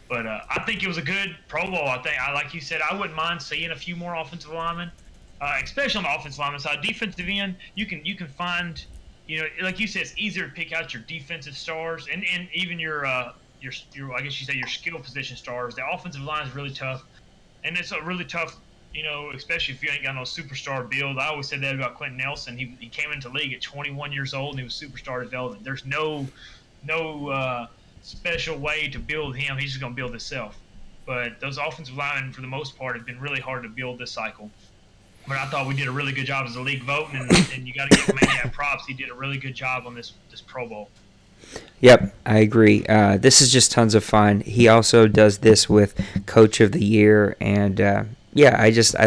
But I think it was a good Pro Bowl. Like you said, I wouldn't mind seeing a few more offensive linemen, especially on the offensive lineman side. Defensive end, you can find, like you said, it's easier to pick out your defensive stars and even your I guess you say your skill position stars. The offensive line is really tough, and it's a really tough, especially if you ain't got no superstar build. I always said that about Quentin Nelson. He came into the league at 21 years old and he was superstar development. There's no special way to build him. He's just going to build himself. But those offensive linemen, for the most part, have been really hard to build this cycle. But I thought we did a really good job as a league voting, and you got to give Maniac props. He did a really good job on this Pro Bowl. Yep, I agree. This is just tons of fun. He also does this with Coach of the Year, and I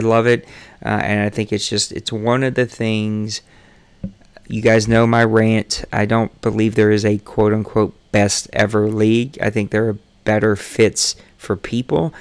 love it. And I think it's one of the things. You guys know my rant. I don't believe there is a quote-unquote best ever league. I think there are better fits for people.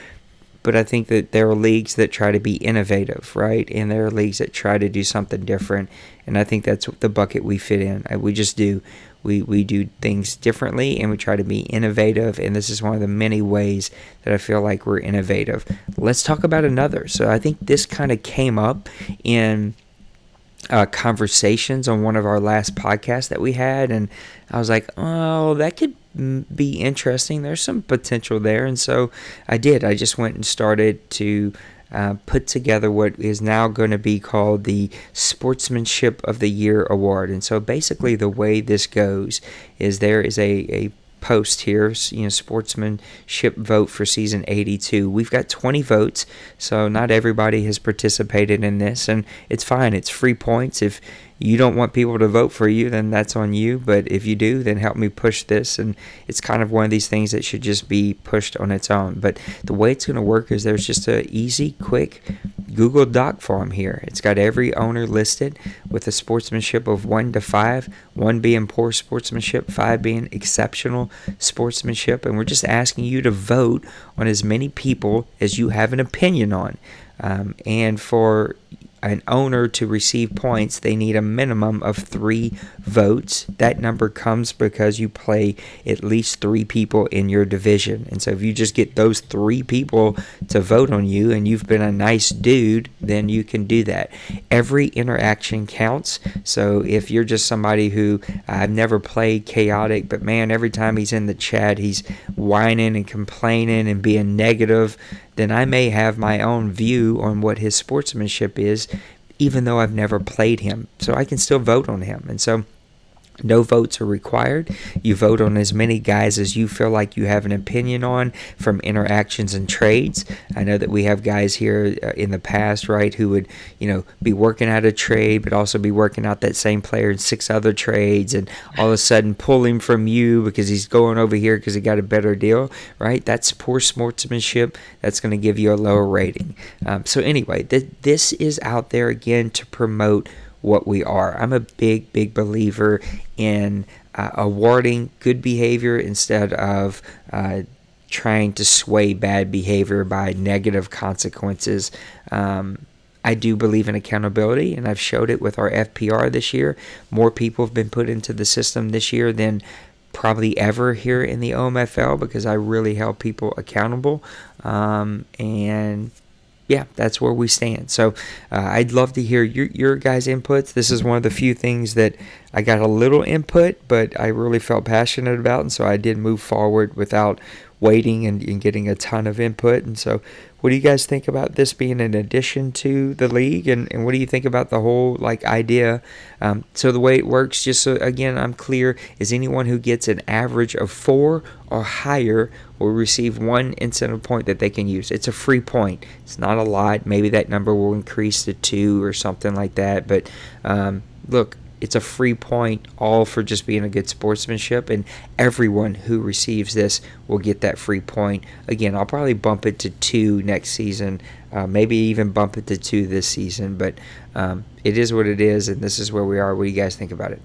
but I think that there are leagues that try to be innovative, right? And there are leagues that try to do something different. And I think that's the bucket we fit in. We just do. We do things differently, and we try to be innovative, and this is one of the many ways that I feel like we're innovative. Let's talk about another. So I think this kind of came up in conversations on one of our last podcasts that we had, and I was like, oh, that could be interesting. There's some potential there, and so I did. I just went and started to put together what is now going to be called the Sportsmanship of the Year Award. And so basically the way this goes is there is a post here, sportsmanship vote for season 82. We've got 20 votes, so not everybody has participated in this, and it's fine. It's free points. If you don't want people to vote for you, then that's on you, but if you do, then help me push this. And it's kind of one of these things that should just be pushed on its own. But the way it's going to work is there's just a easy, quick Google Doc form here. It's got every owner listed with a sportsmanship of 1 to 5, 1 being poor sportsmanship, 5 being exceptional sportsmanship, and we're just asking you to vote on as many people as you have an opinion on. And for an owner to receive points, they need a minimum of 3 votes. That number comes because you play at least 3 people in your division. And so if you just get those 3 people to vote on you and you've been a nice dude, then you can do that. Every interaction counts. So if you're just somebody who, I've never played Chaotic, but man, every time he's in the chat, he's whining and complaining and being negative, then I may have my own view on what his sportsmanship is, even though I've never played him. So I can still vote on him. And so no votes are required. You vote on as many guys as you feel like you have an opinion on from interactions and trades. I know that we have guys here in the past, right, who would, be working out a trade, but also be working out that same player in 6 other trades, and all of a sudden pull him from you because he's going over here because he got a better deal, right? That's poor sportsmanship. That's going to give you a lower rating. So anyway, this is out there again to promote what we are. I'm a big believer in awarding good behavior instead of trying to sway bad behavior by negative consequences. I do believe in accountability, and I've showed it with our FPR this year. More people have been put into the system this year than probably ever here in the OMFL because I really held people accountable. And yeah, that's where we stand. So I'd love to hear your guys' inputs. This is one of the few things that I got a little input, but I really felt passionate about, and so I did move forward without waiting and getting a ton of input. And so what do you guys think about this being an addition to the league, and what do you think about the whole idea? So the way it works, just so again I'm clear, is anyone who gets an average of 4 or higher will receive 1 incentive point that they can use. It's a free point. It's not a lot. Maybe that number will increase to 2 or something like that, but look, it's a free point, all for just being a good sportsmanship, and everyone who receives this will get that free point. Again, I'll probably bump it to 2 next season, maybe even bump it to 2 this season, but it is what it is, and this is where we are. What do you guys think about it?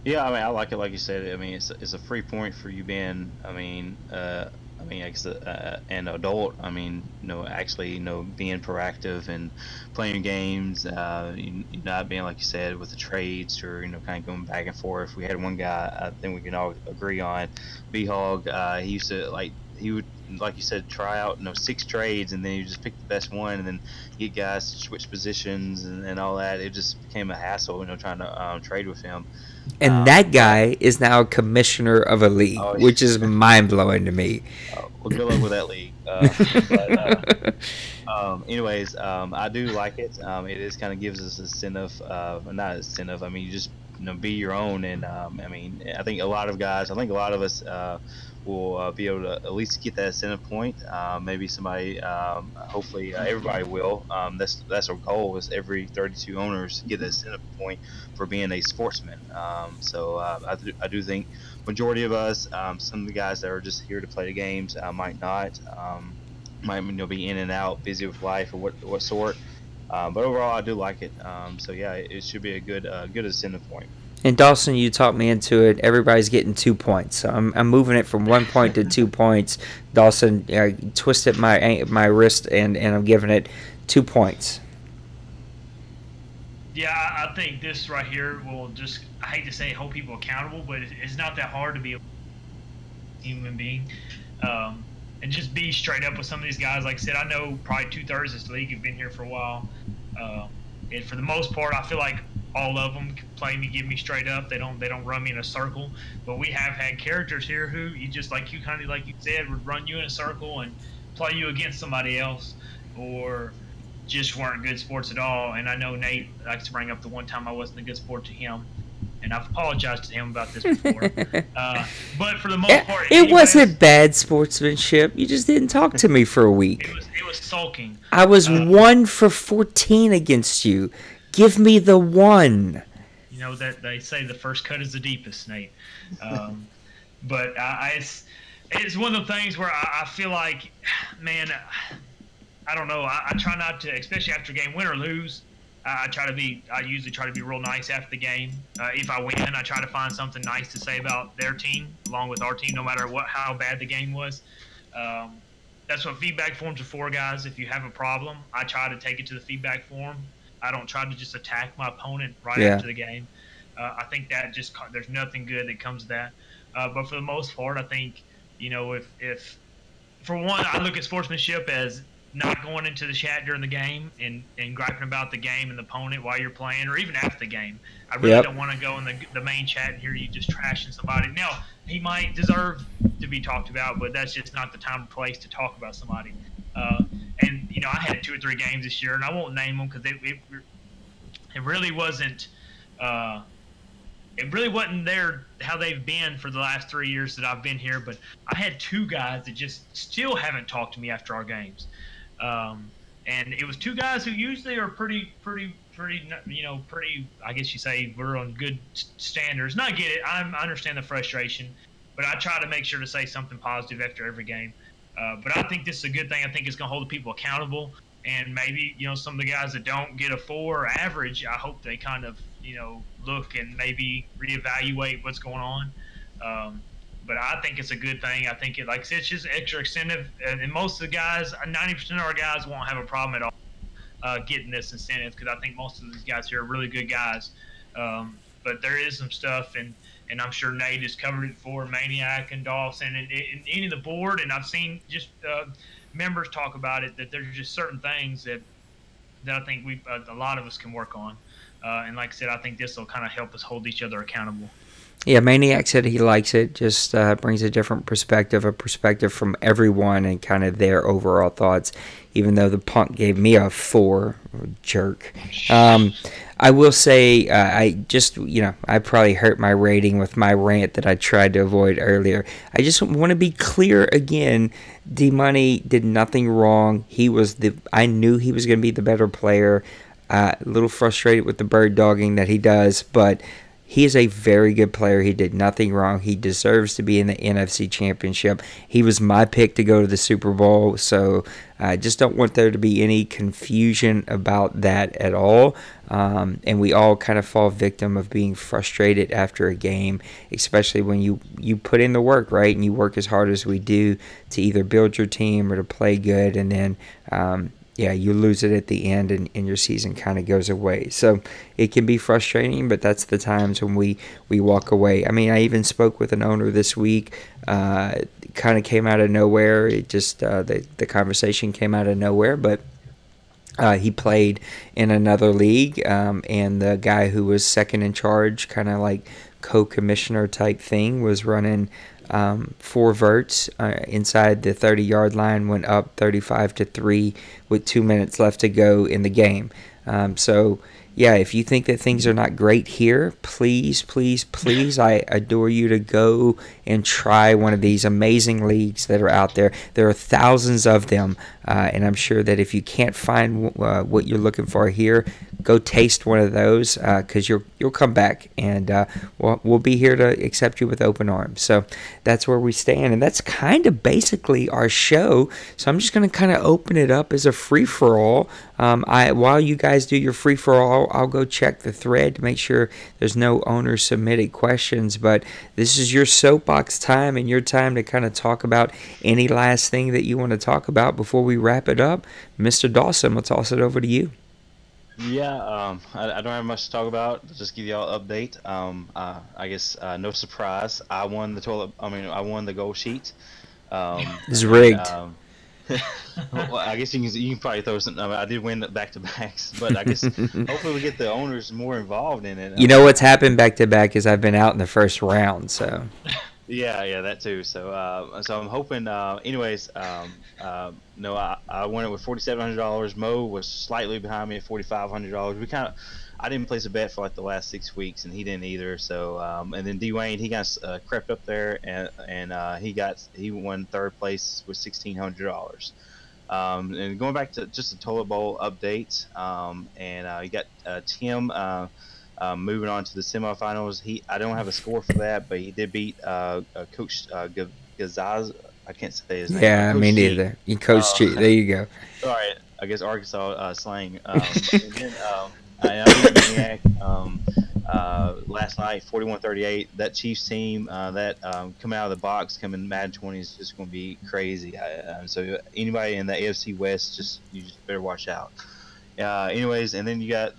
Yeah, I like it, like you said. I mean, it's a free point for you being, an adult. I mean, actually, being proactive and playing games. Not being, like you said, with the trades or kind of going back and forth. We had one guy I think we can all agree on, B-Hog. He used to he would, like you said, try out 6 trades, and then you just pick the best one, and then get guys to switch positions and all that. It just became a hassle, trying to trade with him. And that guy is now a commissioner of a league, which is mind-blowing to me. Well, good luck with that league. Anyways, I do like it. It is kind of gives us incentive, not incentive. I mean, you just be your own, and I think a lot of us will be able to at least get that incentive point. Maybe somebody, hopefully everybody will. That's our goal, is every 32 owners get that incentive point for being a sportsman. So I do think majority of us, some of the guys that are just here to play the games, might not, might be in and out, busy with life or what sort. But overall, I do like it. So yeah, it should be a good incentive point. And Dawson, you talked me into it. Everybody's getting 2 points. So I'm moving it from 1 point to 2 points. Dawson twisted my wrist, and I'm giving it 2 points. Yeah, I think this right here will just, I hate to say, hold people accountable, but it's not that hard to be a human being. And just be straight up with some of these guys. Like I said, I know probably 2/3 of this league have been here for a while. And for the most part, I feel like all of them play me, give me straight up. They don't run me in a circle. But we have had characters here who you just like you said would run you in a circle and play you against somebody else, or just weren't good sports at all. And I know Nate likes to bring up the one time I wasn't a good sport to him, and I've apologized to him about this before. But for the most part, it wasn't bad sportsmanship. You just didn't talk to me for a week. It was sulking. I was 1 for 14 against you. Give me the 1. You know that they say the first cut is the deepest, Nate. But it's one of the things where I feel like, man, I don't know. I try not to, especially after a game, win or lose. I usually try to be real nice after the game. If I win, I try to find something nice to say about their team, along with our team, no matter how bad the game was. That's what feedback forms are for, guys. If you have a problem, I try to take it to the feedback form. I don't try to just attack my opponent after the game. I think that just there's nothing good that comes of that. But for the most part, I think, if for one, I look at sportsmanship as not going into the chat during the game and griping about the game and the opponent while you're playing, or even after the game. I really don't want to go in the main chat and hear you just trashing somebody. Now, he might deserve to be talked about, but that's just not the time or place to talk about somebody. And I had 2 or 3 games this year, and I won't name them because it really wasn't. It really wasn't there how they've been for the last 3 years that I've been here. But I had 2 guys that just still haven't talked to me after our games, and it was 2 guys who usually are pretty. I guess you say we're on good standards. And I get it. I understand the frustration, but I try to make sure to say something positive after every game. But I think this is a good thing. I think it's going to hold the people accountable. And maybe, some of the guys that don't get a 4 or average, I hope they kind of, look and maybe reevaluate what's going on. But I think it's a good thing. I think it's just extra incentive. And most of the guys, 90% of our guys won't have a problem at all getting this incentive, because I think most of these guys here are really good guys. But there is some stuff, and I'm sure Nate has covered it for Maniac and Dawson and any of the board, and I've seen just members talk about it, that there's just certain things that I think a lot of us can work on. And like I said, I think this will kind of help us hold each other accountable. Yeah, Maniac said he likes it. Just brings a different perspective, a perspective from everyone and kind of their overall thoughts, even though the punk gave me a 4. Jerk. I will say, I probably hurt my rating with my rant that I tried to avoid earlier. I just want to be clear again. D-Money did nothing wrong. I knew he was going to be the better player. A little frustrated with the bird dogging that he does, but he is a very good player. He did nothing wrong. He deserves to be in the NFC Championship. He was my pick to go to the Super Bowl, so I just don't want there to be any confusion about that at all. And we all kind of fall victim of being frustrated after a game, especially when you put in the work, right? And you work as hard as we do to either build your team or to play good, and then you lose it at the end, and your season kind of goes away. So it can be frustrating, but that's the times when we walk away. I mean, I even spoke with an owner this week. Kind of came out of nowhere. It just the conversation came out of nowhere, but he played in another league, and the guy who was second in charge, kind of like co-commissioner type thing, was running 4 verts inside the 30-yard line, went up 35-3 with 2 minutes left to go in the game. So yeah, if you think that things are not great here, please, please, please, I adore you to go and try one of these amazing leagues that are out there. There are thousands of them, and I'm sure that if you can't find what you're looking for here, go taste one of those, because you'll come back, and we'll be here to accept you with open arms. So that's where we stand, and that's kind of basically our show. So I'm just going to kind of open it up as a free-for-all. While you guys do your free for all, I'll go check the thread to make sure there's no owner submitted questions. But this is your soapbox time and your time to kind of talk about any last thing that you want to talk about before we wrap it up. Mr. Dawson, we'll toss it over to you. Yeah, I don't have much to talk about. Just give y'all an update. I guess no surprise. I won the gold sheet. It's rigged. Well, I guess you can probably throw something. I did win back to backs, but I guess hopefully we get the owners more involved in it. You know what's happened back to back is I've been out in the first round, so. Yeah, that too. So I'm hoping. Anyways, no, I won it with $4,700. Mo was slightly behind me at $4,500. I didn't place a bet for like the last 6 weeks, and he didn't either. So and then Dwayne, he got crept up there, and he won third place with $1,600. And going back to just the toilet bowl update, and you got Tim moving on to the semifinals. I don't have a score for that, but he did beat Coach Gazaz. I can't say his name. Yeah, me neither. You Coach Cheat. There you go. Sorry, I guess Arkansas slang. And then I beat Maniac last night, 41-38. That Chiefs team that come out of the box, coming Madden 20 is just going to be crazy. So anybody in the AFC West, you just better watch out. Anyways, and then you got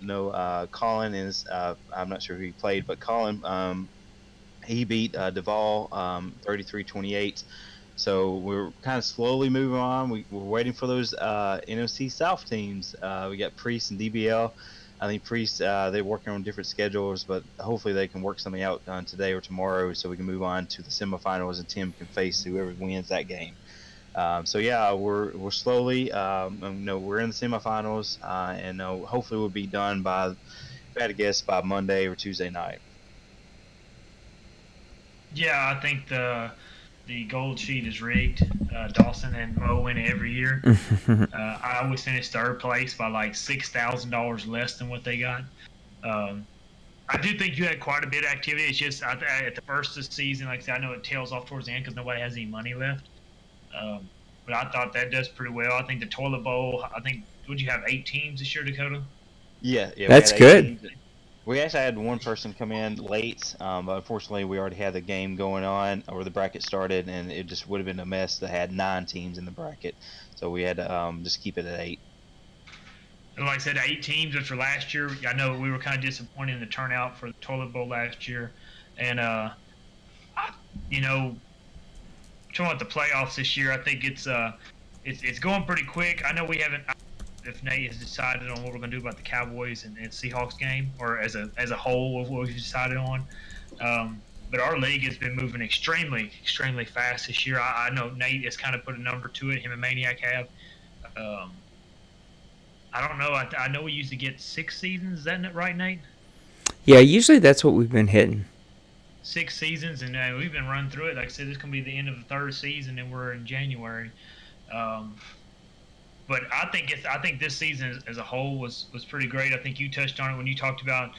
Colin is I'm not sure who he played, but Colin he beat Duvall 33-28. So we're kind of slowly moving on. We're waiting for those NFC South teams. We got Priest and DBL. I think Priest they're working on different schedules, but hopefully they can work something out today or tomorrow, so we can move on to the semifinals and Tim can face whoever wins that game. So yeah, we're slowly, we're in the semifinals, and hopefully we'll be done by, if I had to guess, by Monday or Tuesday night. Yeah, I think the gold sheet is rigged. Dawson and Mo win it every year. I always finish third place by like $6,000 less than what they got. I do think you had quite a bit of activity. It's just at the first of the season, like I said, I know it tails off towards the end because nobody has any money left. But I thought that does pretty well. I think the toilet bowl, would you have 8 teams this year, Dakota? Yeah. That's good. We actually had one person come in late, but unfortunately we already had the game going on, or the bracket started, and it just would have been a mess to have 9 teams in the bracket. So we had to just keep it at 8. And like I said, 8 teams, which were last year. I know we were kind of disappointed in the turnout for the toilet bowl last year. And, talking about the playoffs this year, I think it's going pretty quick. I know we haven't. If Nate has decided on what we're going to do about the Cowboys and Seahawks game, or as a whole, what we've decided on. But our league has been moving extremely, extremely fast this year. I know Nate has kind of put a number to it. Him and Maniac have. I don't know. I know we used to get 6 seasons. Is that right, Nate? Yeah, usually that's what we've been hitting. 6 seasons, and we've been running through it. Like I said, this is going to be the end of the 3rd season, and we're in January. But I think this season as a whole was pretty great. I think you touched on it when you talked about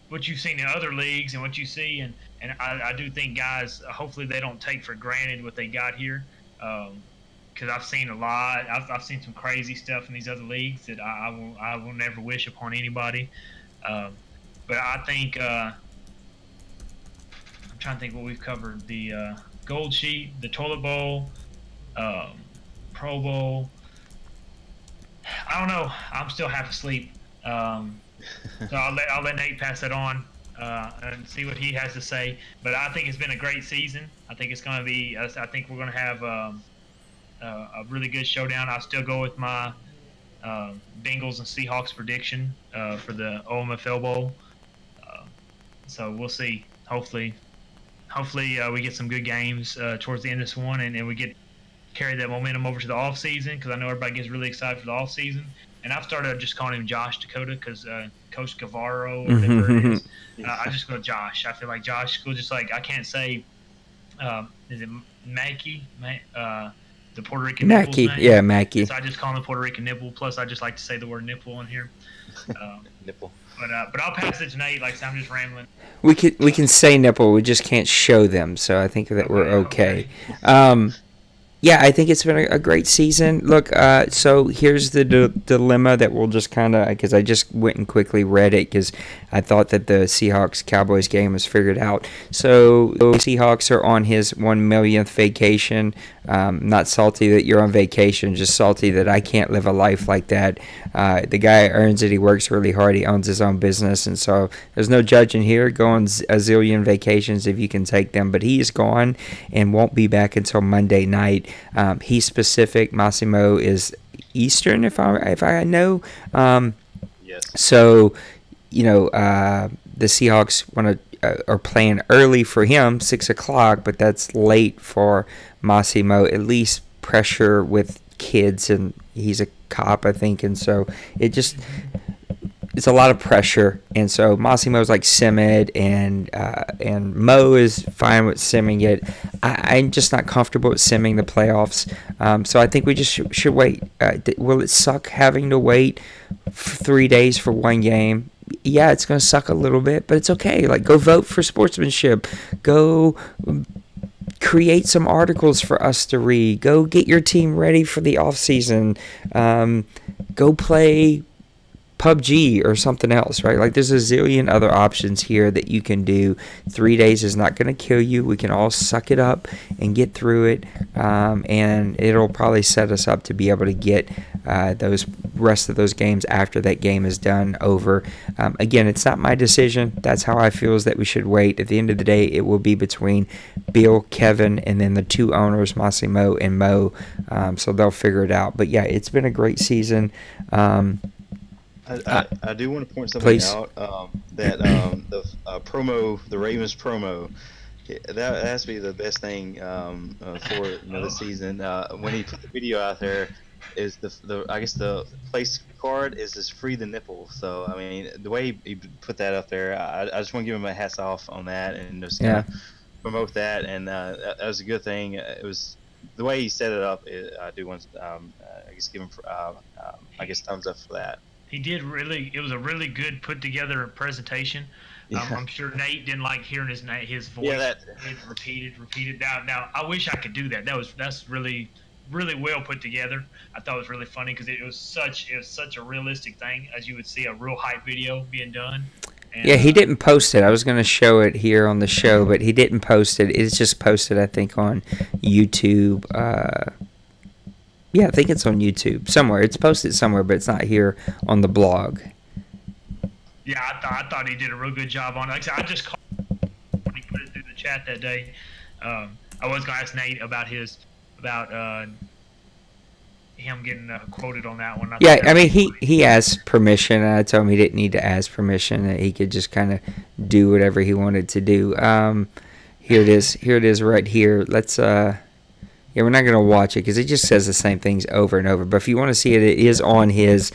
what you've seen in other leagues and what you see, and I do think guys, hopefully they don't take for granted what they got here, because I've seen a lot. I've seen some crazy stuff in these other leagues that I will never wish upon anybody. But I think I'm trying to think what we've covered: the gold sheet, the toilet bowl, Pro Bowl. I don't know. I'm still half asleep. So I'll let Nate pass that on and see what he has to say. But I think it's been a great season. I think it's going to be. I think we're going to have a really good showdown. I'll still go with my Bengals and Seahawks prediction for the OMFL Bowl. So we'll see. Hopefully we get some good games towards the end of this one, and we carry that momentum over to the off season, because I know everybody gets really excited for the off season. And I've started just calling him Josh Dakota, because Coach Guevaro or whatever it is. I just go Josh. I feel like Josh school, just like I can't say is it Mackey? The Puerto Rican Mackey, name? yeah, Mackey. So I just call him Puerto Rican nipple. Plus, I just like to say the word nipple on here. Nipple. But I'll pass it to Nate. Like I'm just rambling. We can say nipple. We just can't show them. So I think that we're okay. Yeah, I think it's been a great season. Look, so here's the dilemma that we'll just kind of, because I just went and quickly read it because I thought that the Seahawks-Cowboys game was figured out. So the Seahawks are on his 1 millionth vacation. Not salty that you're on vacation, just salty that I can't live a life like that. The guy earns it. He works really hard. He owns his own business, and so there's no judging here. Go on a zillion vacations if you can take them, but he is gone and won't be back until Monday night. He's specific. Massimo is Eastern, if I know. Yes. So, the Seahawks are playing early for him, 6 o'clock, but that's late for Massimo. At least pressure with kids, and he's a cop, I think, and so it's a lot of pressure, and so Massimo's like Simid, and Mo is fine with simming it. I'm just not comfortable with simming the playoffs, so I think we just should wait. Will it suck having to wait 3 days for one game? Yeah, it's going to suck a little bit, but it's okay. Like, go vote for Sportsmanship. Go create some articles for us to read. Go get your team ready for the off season. Go play PUBG or something else, right? Like, there's a zillion other options here that you can do. 3 days is not going to kill you. We can all suck it up and get through it, and it'll probably set us up to be able to get those rest of those games after that game is done over. Again, it's not my decision. That's how I feel, is that we should wait. At the end of the day, it will be between Bill, Kevin, and then the two owners, Massimo and Mo, so they'll figure it out. But yeah, it's been a great season. I do want to point something out, that the Ravens promo, that has to be the best thing for this season. When he put the video out there, is I guess the place card is just free the nipple. So I mean, the way he put that up there, I just want to give him a hats off on that and just promote that, and that was a good thing. It was the way he set it up. I do want to I guess give him thumbs up for that. He did really. It was a really good put together presentation. I'm sure Nate didn't like hearing his voice. Yeah, repeated. Now I wish I could do that. That's really well put together. I thought it was really funny because it was such a realistic thing, as you would see a real hype video being done. And, yeah, he didn't post it. I was going to show it here on the show, but he didn't post it. It's just posted, I think, on YouTube. Yeah, I think it's on YouTube somewhere. It's posted somewhere, but it's not here on the blog. Yeah, I thought he did a real good job on it. Like I said, I just called when he put it through the chat that day. I was going to ask Nate about him getting quoted on that one. I mean, he asked permission, and I told him he didn't need to ask permission, that he could just kind of do whatever he wanted to do. Here it is right here. Let's yeah, we're not going to watch it because it just says the same things over and over. But if you want to see it, it is on his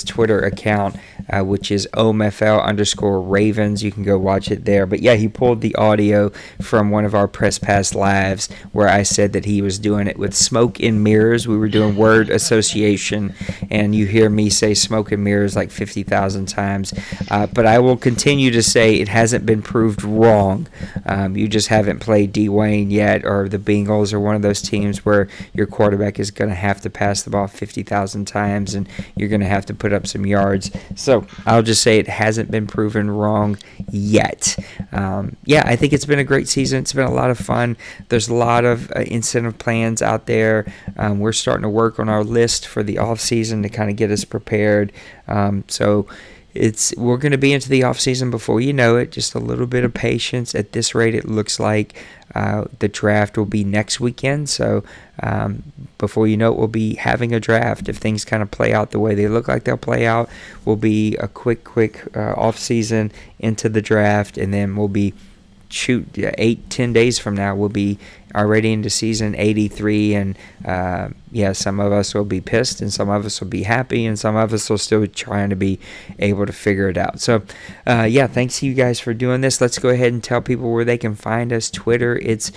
Twitter account, which is OMFL_Ravens. You can go watch it there. But yeah, he pulled the audio from one of our Press Pass lives where I said that he was doing it with smoke and mirrors. We were doing word association, and you hear me say smoke and mirrors like 50,000 times. But I will continue to say it hasn't been proved wrong. You just haven't played Dwayne yet, or the Bengals, or one of those teams where your quarterback is going to have to pass the ball 50,000 times and you're going to have to put up some yards. So I'll just say it hasn't been proven wrong yet. Yeah, I think it's been a great season. It's been a lot of fun. There's a lot of incentive plans out there. We're starting to work on our list for the off season to kind of get us prepared. So we're going to be into the off season before you know it. Just a little bit of patience. At this rate, it looks like the draft will be next weekend. So before you know it, we'll be having a draft. If things kind of play out the way they look like they'll play out, we'll be a quick off season into the draft, and then we'll be 8-10 days from now we'll be already into season 83, and yeah, some of us will be pissed and some of us will be happy and some of us will still be trying to be able to figure it out. So yeah, thanks to you guys for doing this. Let's go ahead and tell people where they can find us. Twitter, it's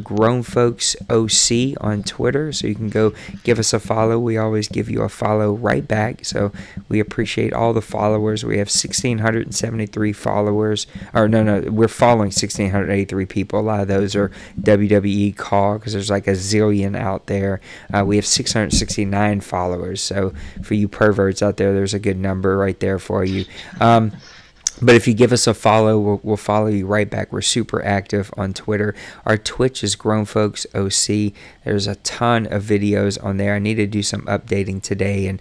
Grown Folks OC on Twitter, so you can go give us a follow. We always give you a follow right back, so we appreciate all the followers. We have 1,673 followers, or no, we're following 1,683 people. A lot of those are WWE you call, because there's like a zillion out there. We have 669 followers, so for you perverts out there, there's a good number right there for you. But if you give us a follow, we'll follow you right back. We're super active on Twitter. Our Twitch is Grown Folks OC. There's a ton of videos on there. I need to do some updating today and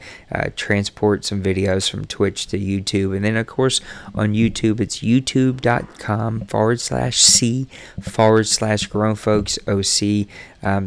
transport some videos from Twitch to YouTube. And then, of course, on YouTube, it's youtube.com/C/Grown Folks OC.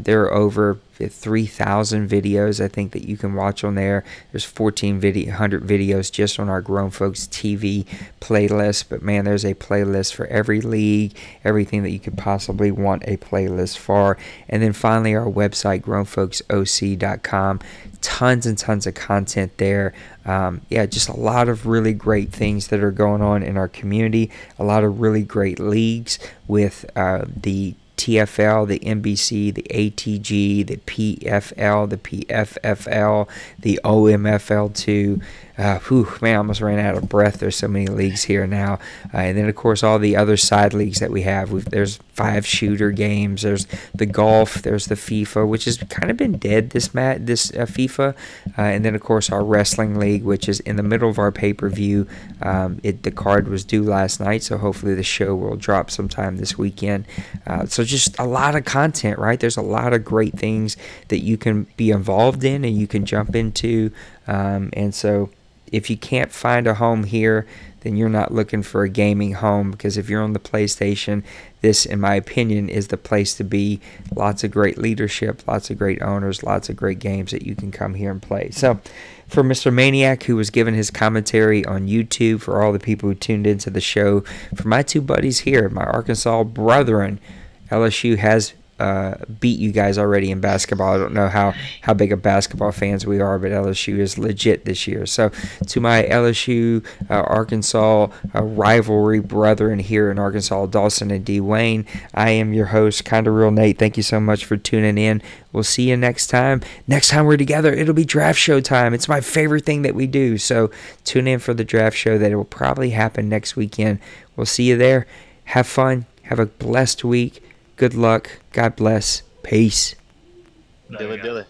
There are over 3,000 videos, I think, that you can watch on there. There's 1,400 videos just on our Grown Folks TV playlist. But man, there's a playlist for every league, everything that you could possibly want a playlist for. And then finally, our website, grownfolksoc.com. Tons and tons of content there. Yeah, just a lot of really great things that are going on in our community. A lot of really great leagues with the TFL, the NBC, the ATG, the PFL, the PFFL, the OMFL 2. Man, I almost ran out of breath. There's so many leagues here now. And then, of course, all the other side leagues that we have. There's 5-shooter games. There's the golf. There's the FIFA, which has kind of been dead, this FIFA. And then, of course, our wrestling league, which is in the middle of our pay-per-view. The card was due last night, so hopefully the show will drop sometime this weekend. So just a lot of content, right? There's a lot of great things that you can be involved in and you can jump into. And so if you can't find a home here, then you're not looking for a gaming home, because if you're on the PlayStation, this, in my opinion, is the place to be. Lots of great leadership, lots of great owners, lots of great games that you can come here and play. So for Mr. Maniac, who was giving his commentary on YouTube, for all the people who tuned into the show, for my two buddies here, my Arkansas brethren, LSU has beat you guys already in basketball. I don't know how big of basketball fans we are, but LSU is legit this year. So to my LSU Arkansas rivalry brethren here in Arkansas, Dawson and D. Wayne, I am your host, KindaRealNate. Thank you so much for tuning in. We'll see you next time. Next time we're together, it'll be draft show time. It's my favorite thing that we do. So tune in for the draft show that will probably happen next weekend. We'll see you there. Have fun. Have a blessed week. Good luck. God bless. Peace. Dilly dilly.